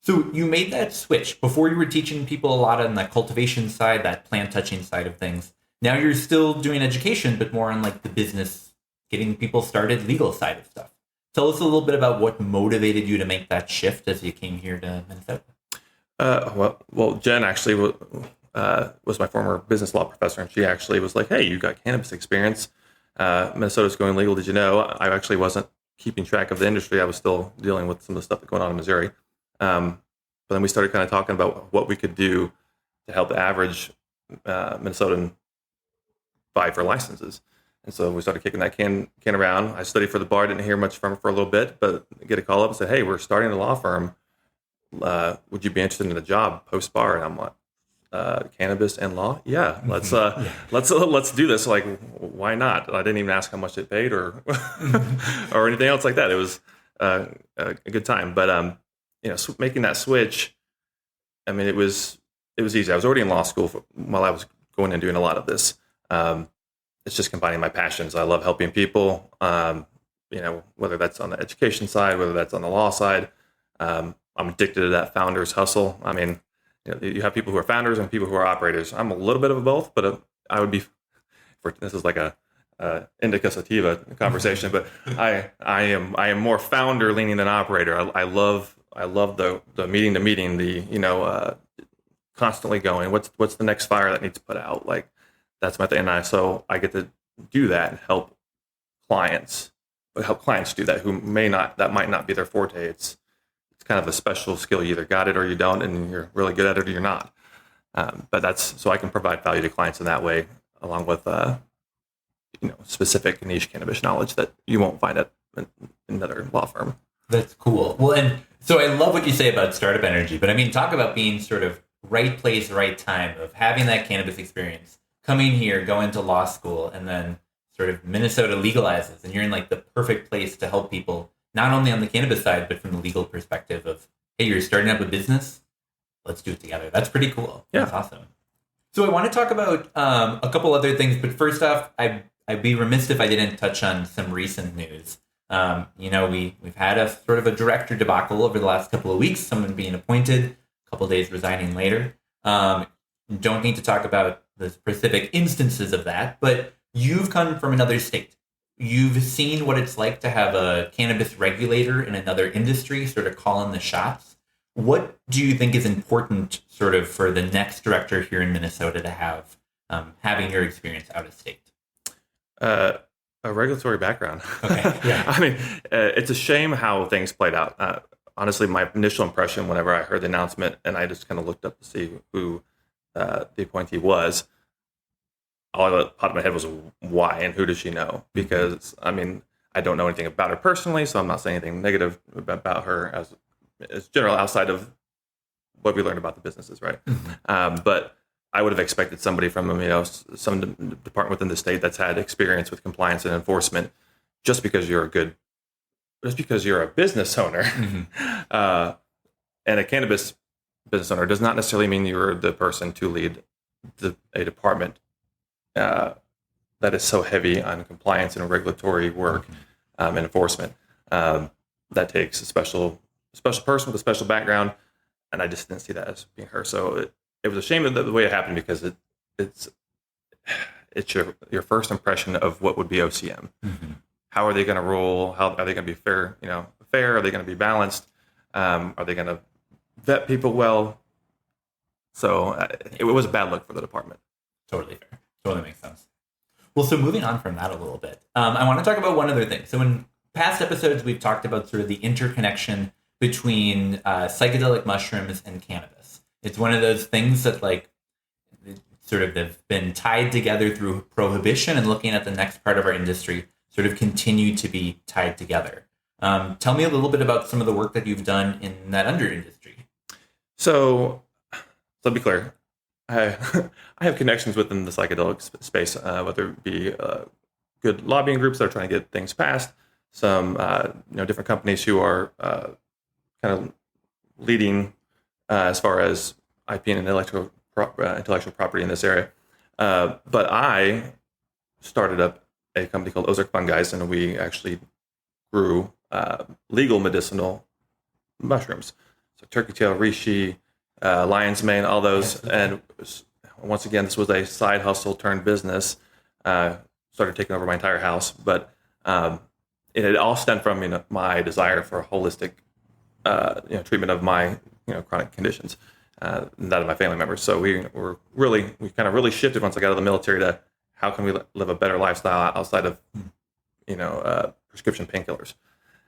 So you made that switch. Before you were teaching people a lot on the cultivation side, that plant touching side of things. Now you're still doing education, but more on like the business, getting people started, legal side of stuff. Tell us a little bit about what motivated you to make that shift as you came here to Minnesota. Well, Jen actually was my former business law professor, and she actually was like, "Hey, you got cannabis experience. Minnesota's going legal. Did you know?" I actually wasn't keeping track of the industry. I was still dealing with some of the stuff that's going on in Missouri. But then we started kind of talking about what we could do to help the average Minnesotan vie for licenses. And so we started kicking that can around. I studied for the bar, didn't hear much from her for a little bit, but get a call up and said, "Hey, we're starting a law firm. Would you be interested in a job post bar?" And I'm like, "Cannabis and law? Yeah, let's do this. Like, why not?" I didn't even ask how much it paid or or anything else like that. It was a good time. But making that switch, I mean, it was easy. I was already in law school while I was going and doing a lot of this. It's just combining my passions. I love helping people. Whether that's on the education side, whether that's on the law side. I'm addicted to that founder's hustle. I mean, you have people who are founders and people who are operators. I'm a little bit of both, but I would be. This is like a indica sativa conversation, but I am more founder leaning than operator. I love the meeting to meeting, the constantly going. What's the next fire that needs put out? Like that's my thing. And so I get to do that and help clients do that who that might not be their forte. It's kind of a special skill. You either got it or you don't, and you're really good at it or you're not. But that's so I can provide value to clients in that way, along with specific niche cannabis knowledge that you won't find at another law firm. That's cool. Well, and so I love what you say about startup energy, but I mean, talk about being sort of right place, right time, of having that cannabis experience, coming here, going to law school, and then sort of Minnesota legalizes, and you're in like the perfect place to help people, not only on the cannabis side, but from the legal perspective of, hey, you're starting up a business, let's do it together. That's pretty cool. Yeah. That's awesome. So I want to talk about a couple other things, but first off, I'd be remiss if I didn't touch on some recent news. We've had a sort of a director debacle over the last couple of weeks, someone being appointed, a couple of days resigning later. Don't need to talk about the specific instances of that, but you've come from another state. You've seen what it's like to have a cannabis regulator in another industry sort of calling the shots. What do you think is important sort of for the next director here in Minnesota to have, having your experience out of state? A regulatory background. Okay. Yeah. I mean, it's a shame how things played out. Honestly, my initial impression whenever I heard the announcement and I just kind of looked up to see who the appointee was, all that popped in my head was why and who does she know? Because, I mean, I don't know anything about her personally, so I'm not saying anything negative about her as general outside of what we learned about the businesses, right? But I would have expected somebody from, some department within the state that's had experience with compliance and enforcement. Just because you're a business owner and a cannabis business owner does not necessarily mean you're the person to lead a department that is so heavy on compliance and regulatory work and enforcement. That takes a special person with a special background, and I just didn't see that as being her. So it was a shame of the way it happened because it's your first impression of what would be OCM. How are they going to roll? How are they going to be fair? Fair? Are they going to be balanced? Are they going to vet people well? So it was a bad look for the department. Totally fair. Totally makes sense. Well, so moving on from that a little bit, I want to talk about one other thing. So in past episodes, we've talked about sort of the interconnection between psychedelic mushrooms and cannabis. It's one of those things that sort of have been tied together through prohibition, and looking at the next part of our industry sort of continue to be tied together. Tell me a little bit about some of the work that you've done in that under industry. So let's be clear. I have connections within the psychedelic space, whether it be good lobbying groups that are trying to get things passed, some different companies who are kind of leading as far as IP and intellectual property in this area. But I started up a company called Ozark Fungi, and we actually grew legal medicinal mushrooms. So turkey tail, reishi, lion's mane, all those. And once again, this was a side hustle turned business. Started taking over my entire house, but it all stemmed from my desire for a holistic treatment of my chronic conditions, and that of my family members. So we kind of really shifted once I got out of the military to how can we live a better lifestyle outside of prescription painkillers,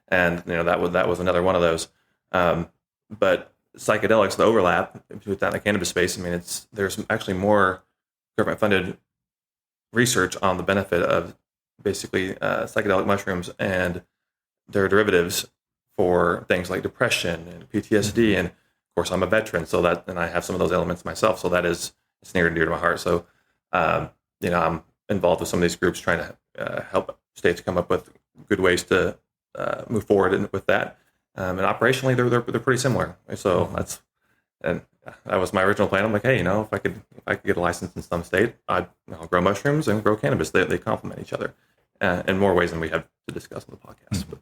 and that was another one of those. But psychedelics, the overlap with that in the cannabis space, there's actually more government funded research on the benefit of basically psychedelic mushrooms and their derivatives for things like depression and PTSD. And of course, I'm a veteran, and I have some of those elements myself. So it's near and dear to my heart. So, I'm involved with some of these groups trying to help states come up with good ways to move forward with that. And operationally, they're pretty similar. So that was my original plan. I'm like, hey, if I could get a license in some state, I'll grow mushrooms and grow cannabis. They complement each other in more ways than we have to discuss on the podcast. But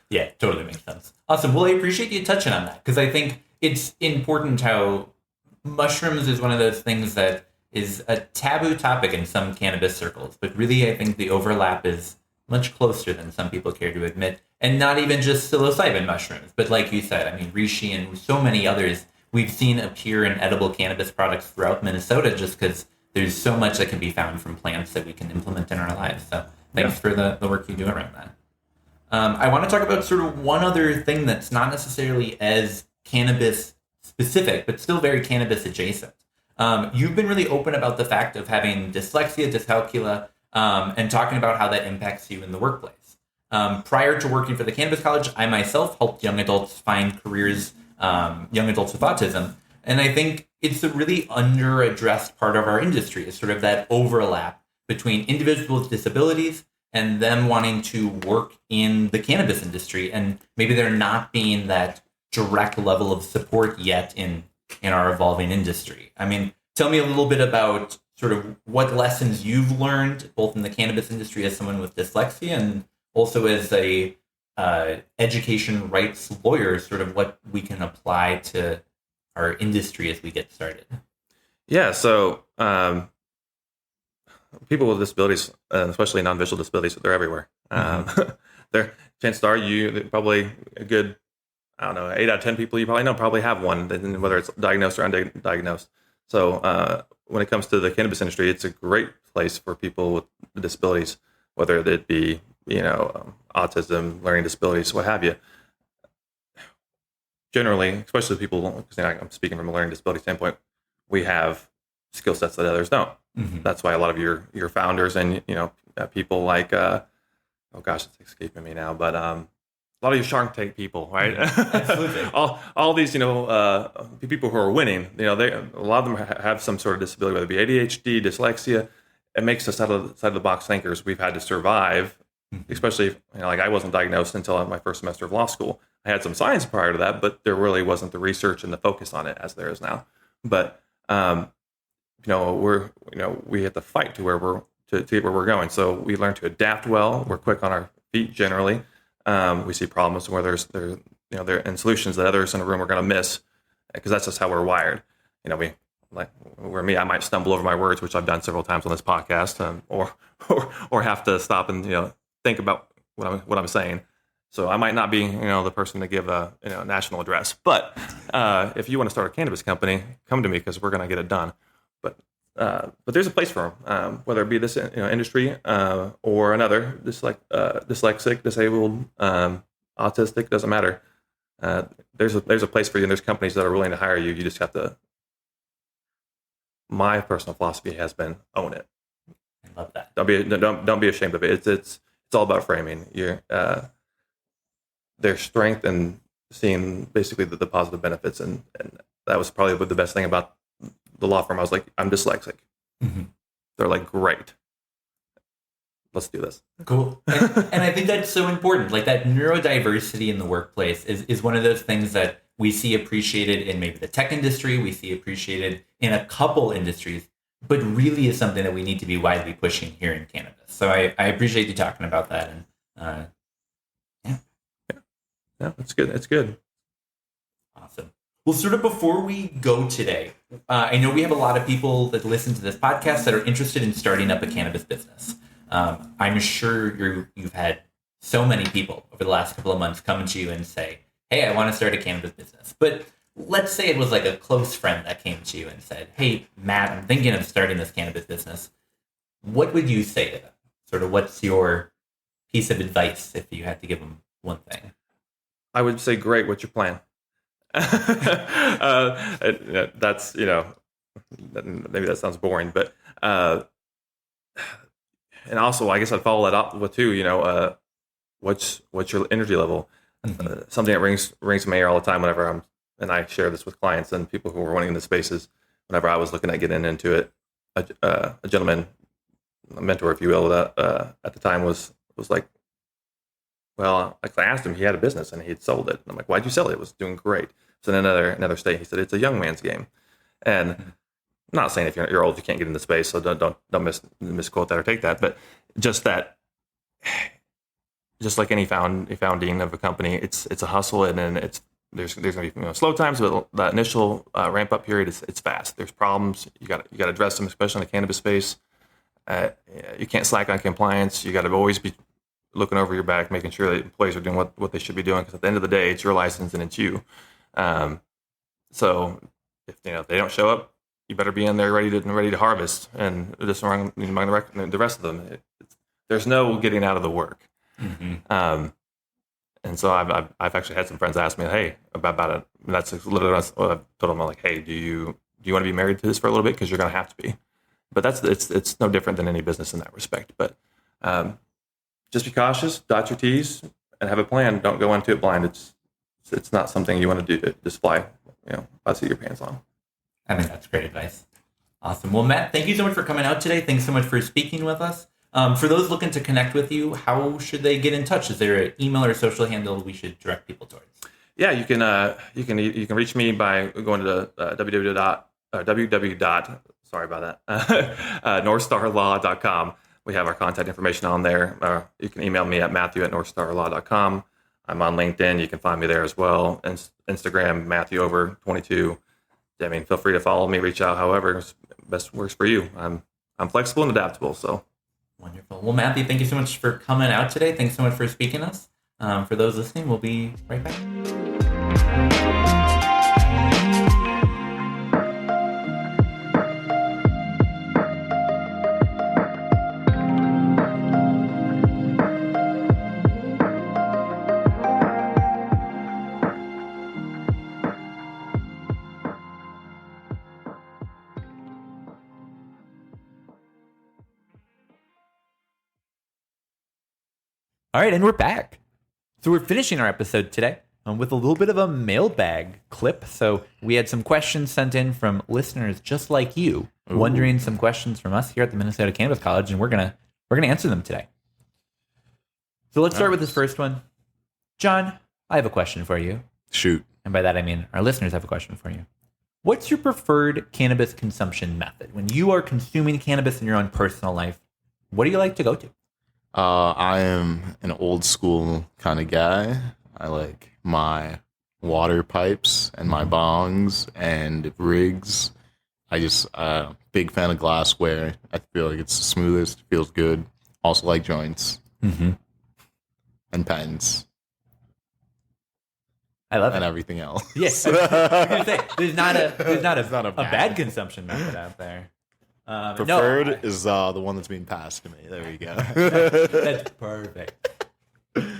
yeah, totally makes sense. Awesome. Well, I appreciate you touching on that, because I think it's important how mushrooms is one of those things that is a taboo topic in some cannabis circles, but really I think the overlap is much closer than some people care to admit. And not even just psilocybin mushrooms, but like you said, reishi and so many others we've seen appear in edible cannabis products throughout Minnesota, just because there's so much that can be found from plants that we can implement in our lives. So thanks for the work you do around that. I want to talk about sort of one other thing that's not necessarily as cannabis specific, but still very cannabis adjacent. You've been really open about the fact of having dyslexia, dyscalculia, and talking about how that impacts you in the workplace. Prior to working for the Cannabis College, I myself helped young adults find careers, young adults with autism. And I think it's a really under-addressed part of our industry, is sort of that overlap between individuals with disabilities and them wanting to work in the cannabis industry. And maybe there not being that direct level of support yet in our evolving industry. Tell me a little bit about sort of what lessons you've learned, both in the cannabis industry as someone with dyslexia and also as a education rights lawyers, sort of what we can apply to our industry as we get started. Yeah. So people with disabilities, especially non-visual disabilities, they're everywhere. They're chances are probably a good, I don't know, 8 out of 10 people you probably know probably have one, whether it's diagnosed or undiagnosed. So when it comes to the cannabis industry, it's a great place for people with disabilities, whether it be, autism, learning disabilities, what have you. Generally, especially people, because I'm speaking from a learning disability standpoint, we have skill sets that others don't. That's why a lot of your founders and people like oh gosh, it's escaping me now, but a lot of your Shark Tank people, right? Absolutely. all these people who are winning, a lot of them have some sort of disability, whether it be ADHD, dyslexia. It makes us out of the box thinkers. We've had to survive, especially like I wasn't diagnosed until my first semester of law school. I had some science prior to that, but there really wasn't the research and the focus on it as there is now. But we have to fight to get where we're going. So we learn to adapt well. We're quick on our feet generally. We see problems where there and solutions that others in the room are going to miss, because that's just how we're wired. I might stumble over my words, which I've done several times on this podcast, or have to stop and think about what I'm saying. So I might not be the person to give a national address, but if you want to start a cannabis company, come to me, because we're going to get it done. But there's a place for them, whether it be this industry or another, dyslexic, disabled, autistic, doesn't matter. There's a place for you, and there's companies that are willing to hire you. You just have to. My personal philosophy has been own it. I love that. Don't be ashamed of it. It's all about framing their strength and seeing basically the positive benefits, and that was probably the best thing about the law firm. I was like, I'm dyslexic. They're like, great, let's do this. Cool. And I think that's so important. Like, that neurodiversity in the workplace is one of those things that we see appreciated in maybe the tech industry, we see appreciated in a couple industries, but really is something that we need to be widely pushing here in cannabis. So I appreciate you talking about that. And yeah, it's good. It's good. Awesome. Well, sort of before we go today, I know we have a lot of people that listen to this podcast that are interested in starting up a cannabis business. I'm sure you've had so many people over the last couple of months come to you and say, hey, I want to start a cannabis business. But let's say it was like a close friend that came to you and said, hey, Matt, I'm thinking of starting this cannabis business. What would you say to them? Sort of what's your piece of advice if you had to give them one thing? I would say, great, what's your plan? That's, maybe that sounds boring, but, and also I guess I'd follow that up with too, what's your energy level? Something that rings to my ear all the time whenever and I share this with clients and people who are wanting in the spaces. Whenever I was looking at getting into it, a gentleman, a mentor, if you will, that at the time was like, well, I asked him, he had a business and he had sold it. And I'm like, why'd you sell it? It was doing great. So in another state, he said, it's a young man's game. And I'm not saying if you're old, you can't get into space. So don't misquote that or take that. But just like any founding of a company, it's a hustle, and then there's going to be slow times, but that initial ramp up period it's fast. There's problems, you got to address them, especially in the cannabis space. You can't slack on compliance. You got to always be looking over your back, making sure that employees are doing what they should be doing, because at the end of the day, it's your license and it's you. So if they don't show up, you better be in there ready to harvest, and just among the rest of them, there's no getting out of the work. And so I've actually had some friends ask me, hey, about it. And that's literally what I told them. I'm like, hey, do you want to be married to this for a little bit? Because you're going to have to be. But it's no different than any business in that respect. But just be cautious, dot your T's, and have a plan. Don't go into it blind. It's not something you want to do. Just fly, by the seat of your pants on. I think that's great advice. Awesome. Well, Matt, thank you so much for coming out today. Thanks so much for speaking with us. For those looking to connect with you, how should they get in touch? Is there an email or social handle we should direct people towards? Yeah, you can reach me by going to northstarlaw.com. We have our contact information on there. You can email me at matthew@northstarlaw.com. I'm on LinkedIn. You can find me there as well. And Instagram, Matthew Over 22. I mean, feel free to follow me, reach out, however best works for you. I'm flexible and adaptable. So Wonderful. Well, Matthew, thank you so much for coming out today. Thanks so much for speaking to us. For those listening, we'll be right back. All right, and we're back. So we're finishing our episode today with a little bit of a mailbag clip. So we had some questions sent in from listeners just like you, wondering some questions from us here at the Minnesota Cannabis College, and we're gonna answer them today. So let's start with this first one. John, I have a question for you. Shoot. And by that I mean our listeners have a question for you. What's your preferred cannabis consumption method? When you are consuming cannabis in your own personal life, what do you like to go to? I am an old school kind of guy. I like my water pipes and my bongs and rigs. I just big fan of glassware. I feel like it's the smoothest, feels good. Also like joints and pens I love and it. everything else. Yes, I was gonna say, there's not a a bad consumption method out there. Preferred is the one that's being passed to me. There you go. That's perfect.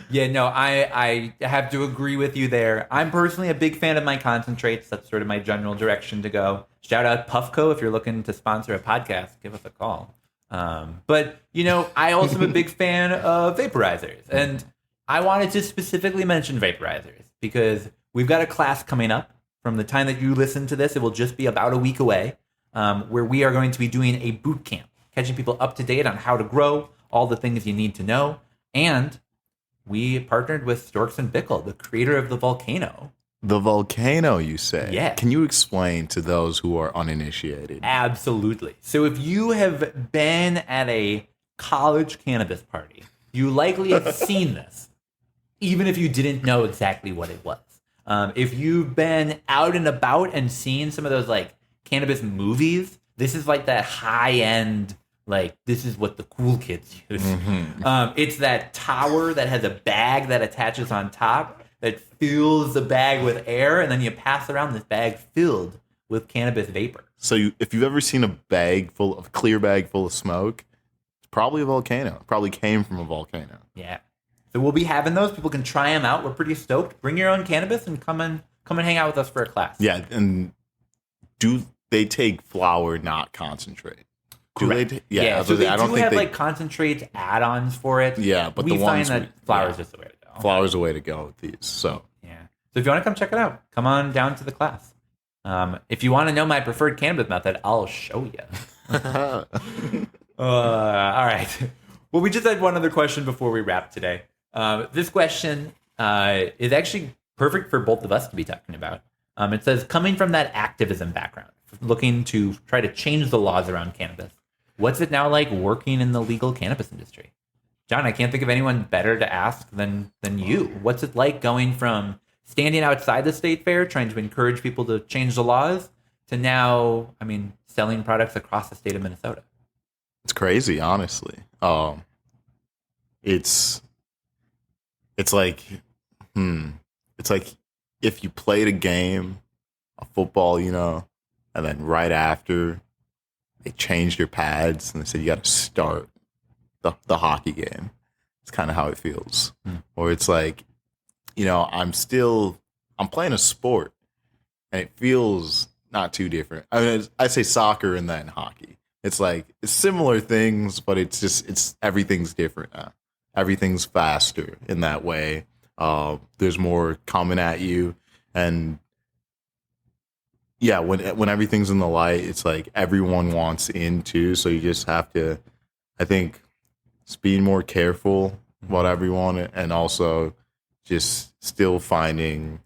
Yeah, no, I have to agree with you there. I'm personally a big fan of my concentrates. That's sort of my general direction to go. Shout out Puffco if you're looking to sponsor a podcast, give us a call. But I also am a big fan of vaporizers, and I wanted to specifically mention vaporizers because we've got a class coming up. From the time that you listen to this, it will just be about a week away. Where we are going to be doing a boot camp, catching people up to date on how to grow, all the things you need to know. And we partnered with Storks and Bickle, the creator of the Volcano. The Volcano, you say? Yeah. Can you explain to those who are uninitiated? Absolutely. So if you have been at a college cannabis party, you likely have seen this, even if you didn't know exactly what it was. If you've been out and about and seen some of those cannabis movies, this is like that high end, this is what the cool kids use. It's that tower that has a bag that attaches on top that fills the bag with air, and then you pass around this bag filled with cannabis vapor. So if you've ever seen a clear bag full of smoke, it's probably a volcano. It probably came from a volcano. Yeah. So we'll be having those. People can try them out. We're pretty stoked. Bring your own cannabis and come and hang out with us for a class. Yeah, and they take flower, not concentrate. Correct. So they I don't do think have concentrates add-ons for it. Yeah, but we the ones find that flower's just the way to go. Flower's the way to go with these. So yeah. So if you want to come check it out, come on down to the class. If you want to know my preferred cannabis method, I'll show you. All right. Well, we just had one other question before we wrap today. This question is actually perfect for both of us to be talking about. It says, coming from that activism background, looking to try to change the laws around cannabis, what's it now like working in the legal cannabis industry? John, I can't think of anyone better to ask than you. What's it like going from standing outside the state fair, trying to encourage people to change the laws, to now, selling products across the state of Minnesota? it's crazy, honestly. It's like if you played a game, a football, and then right after they changed your pads and they said you got to start the hockey game. It's kind of how it feels. Or it's like, I'm playing a sport and it feels not too different. I say soccer and then hockey. It's it's similar things, but it's everything's different now. Everything's faster in that way. There's more coming at you, and yeah, when everything's in the light, it's like everyone wants in too. So you just have to, I think, just being more careful about everyone, and also just still finding,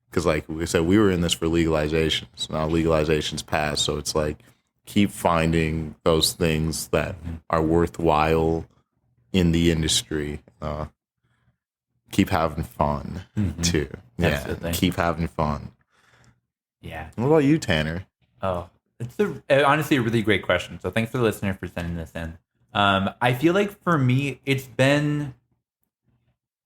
because like we said, we were in this for legalization. So now legalization's passed, so it's like keep finding those things that are worthwhile in the industry. keep having fun too. Yeah, Absolutely. keep having fun. Yeah. What about you, Tanner? Oh, it's honestly a really great question. So thanks for the listener for sending this in. I feel like for me, it's been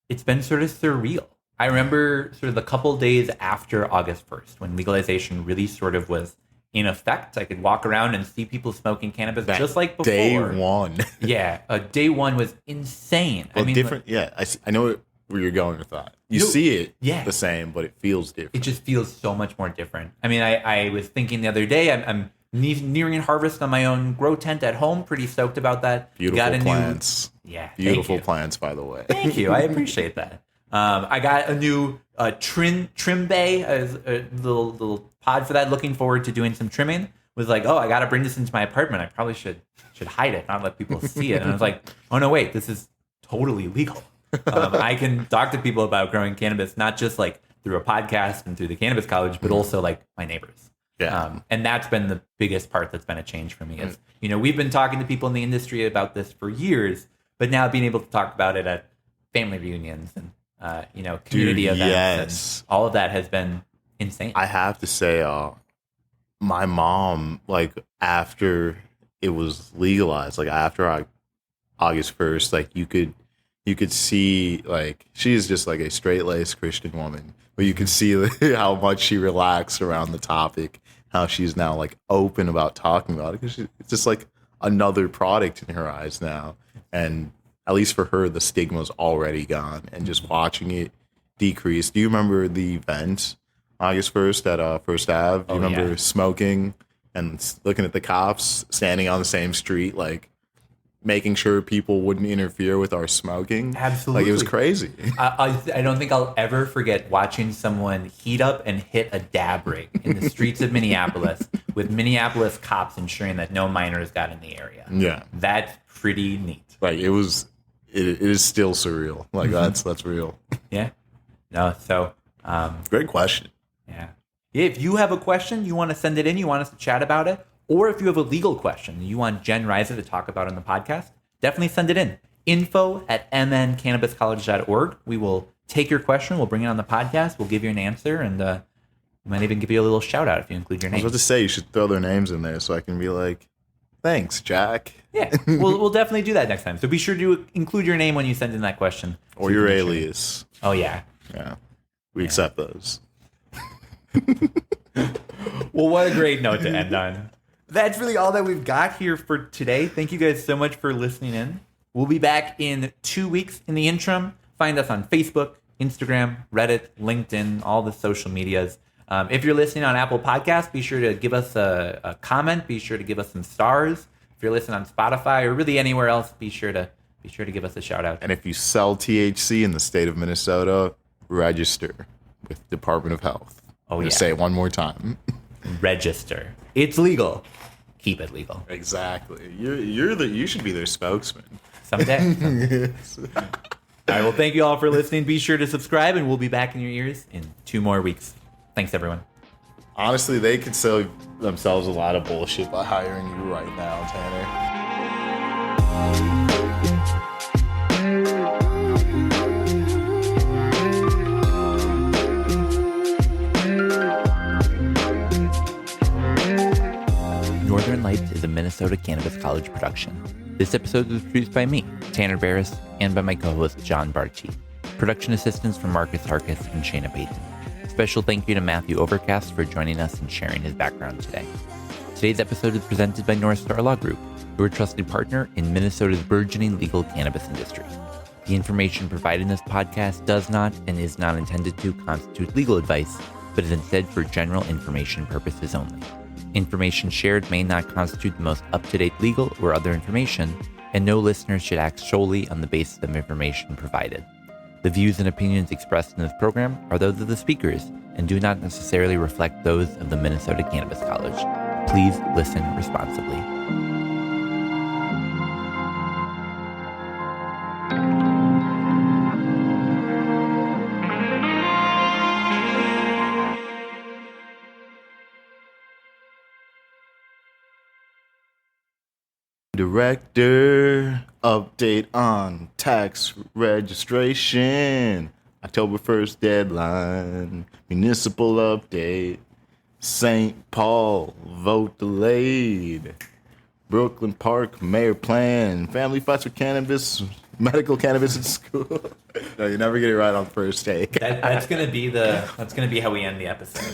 sort of surreal. I remember sort of the couple days after August 1st when legalization really sort of was in effect. I could walk around and see people smoking cannabis just like before. Day one. Yeah, day one was insane. Well, I mean, different. Yeah, I know where you're going with that. You No, see it yeah. the same, but it feels different. It just feels so much more different. I mean, I was thinking the other day, I'm nearing harvest on my own grow tent at home. Pretty stoked about that. Beautiful plants. Yeah, Beautiful thank you. plants, by the way. Thank you. I appreciate that. I got a new trim bay, a little pod for that. Looking forward to doing some trimming. Was like, oh, I got to bring this into my apartment. I probably should hide it, not let people see it. And I was like, oh no, wait, this is totally legal. I can talk to people about growing cannabis, not just like through a podcast and through the Cannabis College, but also like my neighbors. Yeah. And that's been the biggest part that's been a change for me. Is, we've been talking to people in the industry about this for years, but now being able to talk about it at family reunions and, community events yes. and all of that has been insane. I have to say, my mom, like after it was legalized, like after August 1st, like you could see, like, she's just like a straight-laced Christian woman, but you can see how much she relaxed around the topic, how she's now like open about talking about it, because it's just like another product in her eyes now. And at least for her, the stigma's already gone, and just watching it decrease. Do you remember the event August 1st at First Ave? Do you remember smoking and looking at the cops standing on the same street, like making sure people wouldn't interfere with our smoking? Absolutely. Like, it was crazy. I don't think I'll ever forget watching someone heat up and hit a dab rig in the streets of Minneapolis with Minneapolis cops ensuring that no minors got in the area. Yeah. That's pretty neat. Like, it is still surreal. Like, that's real. Yeah. No, so Great question. yeah. If you have a question, you want to send it in, you want us to chat about it, or if you have a legal question you want Jen Reiser to talk about on the podcast, definitely send it in. info@mncannabiscollege.org. We will take your question. We'll bring it on the podcast. We'll give you an answer, and we might even give you a little shout out if you include your I was name. about to say, you should throw their names in there so I can be like, thanks, Jack. Yeah, we'll definitely do that next time. So be sure to include your name when you send in that question. Or your alias. Oh, yeah. Yeah. We accept those. Well, what a great note to end on. That's really all that we've got here for today. Thank you guys so much for listening in. We'll be back in 2 weeks. In the interim, find us on Facebook, Instagram, Reddit, LinkedIn, all the social medias. If you're listening on Apple Podcasts, be sure to give us a comment. Be sure to give us some stars. If you're listening on Spotify or really anywhere else, be sure to give us a shout out. And if you sell THC in the state of Minnesota, register with Department of Health. Oh, I'm gonna yeah. say it one more time. Register. It's legal. Keep it legal. Exactly. You should be their spokesman. Someday. All right. Well, thank you all for listening. Be sure to subscribe, and we'll be back in your ears in 2 more weeks. Thanks, everyone. Honestly, they could sell themselves a lot of bullshit by hiring you right now, Tanner. Northern Lights is a Minnesota Cannabis College production. This episode was produced by me, Tanner Barris, and by my co-host, John Barchi. Production assistance from Marcus Harkis and Shayna Payton. Special thank you to Matthew Overcast for joining us and sharing his background today. Today's episode is presented by North Star Law Group, who are a trusted partner in Minnesota's burgeoning legal cannabis industry. The information provided in this podcast does not and is not intended to constitute legal advice, but is instead for general information purposes only. Information shared may not constitute the most up-to-date legal or other information, and no listener should act solely on the basis of information provided. The views and opinions expressed in this program are those of the speakers and do not necessarily reflect those of the Minnesota Cannabis College. Please listen responsibly. Director Update on tax registration. October 1st deadline. Municipal update. St. Paul vote delayed. Brooklyn Park mayor plan. Family fights for cannabis. Medical cannabis in school. No, you never get it right on first take. That's gonna be how we end the episode.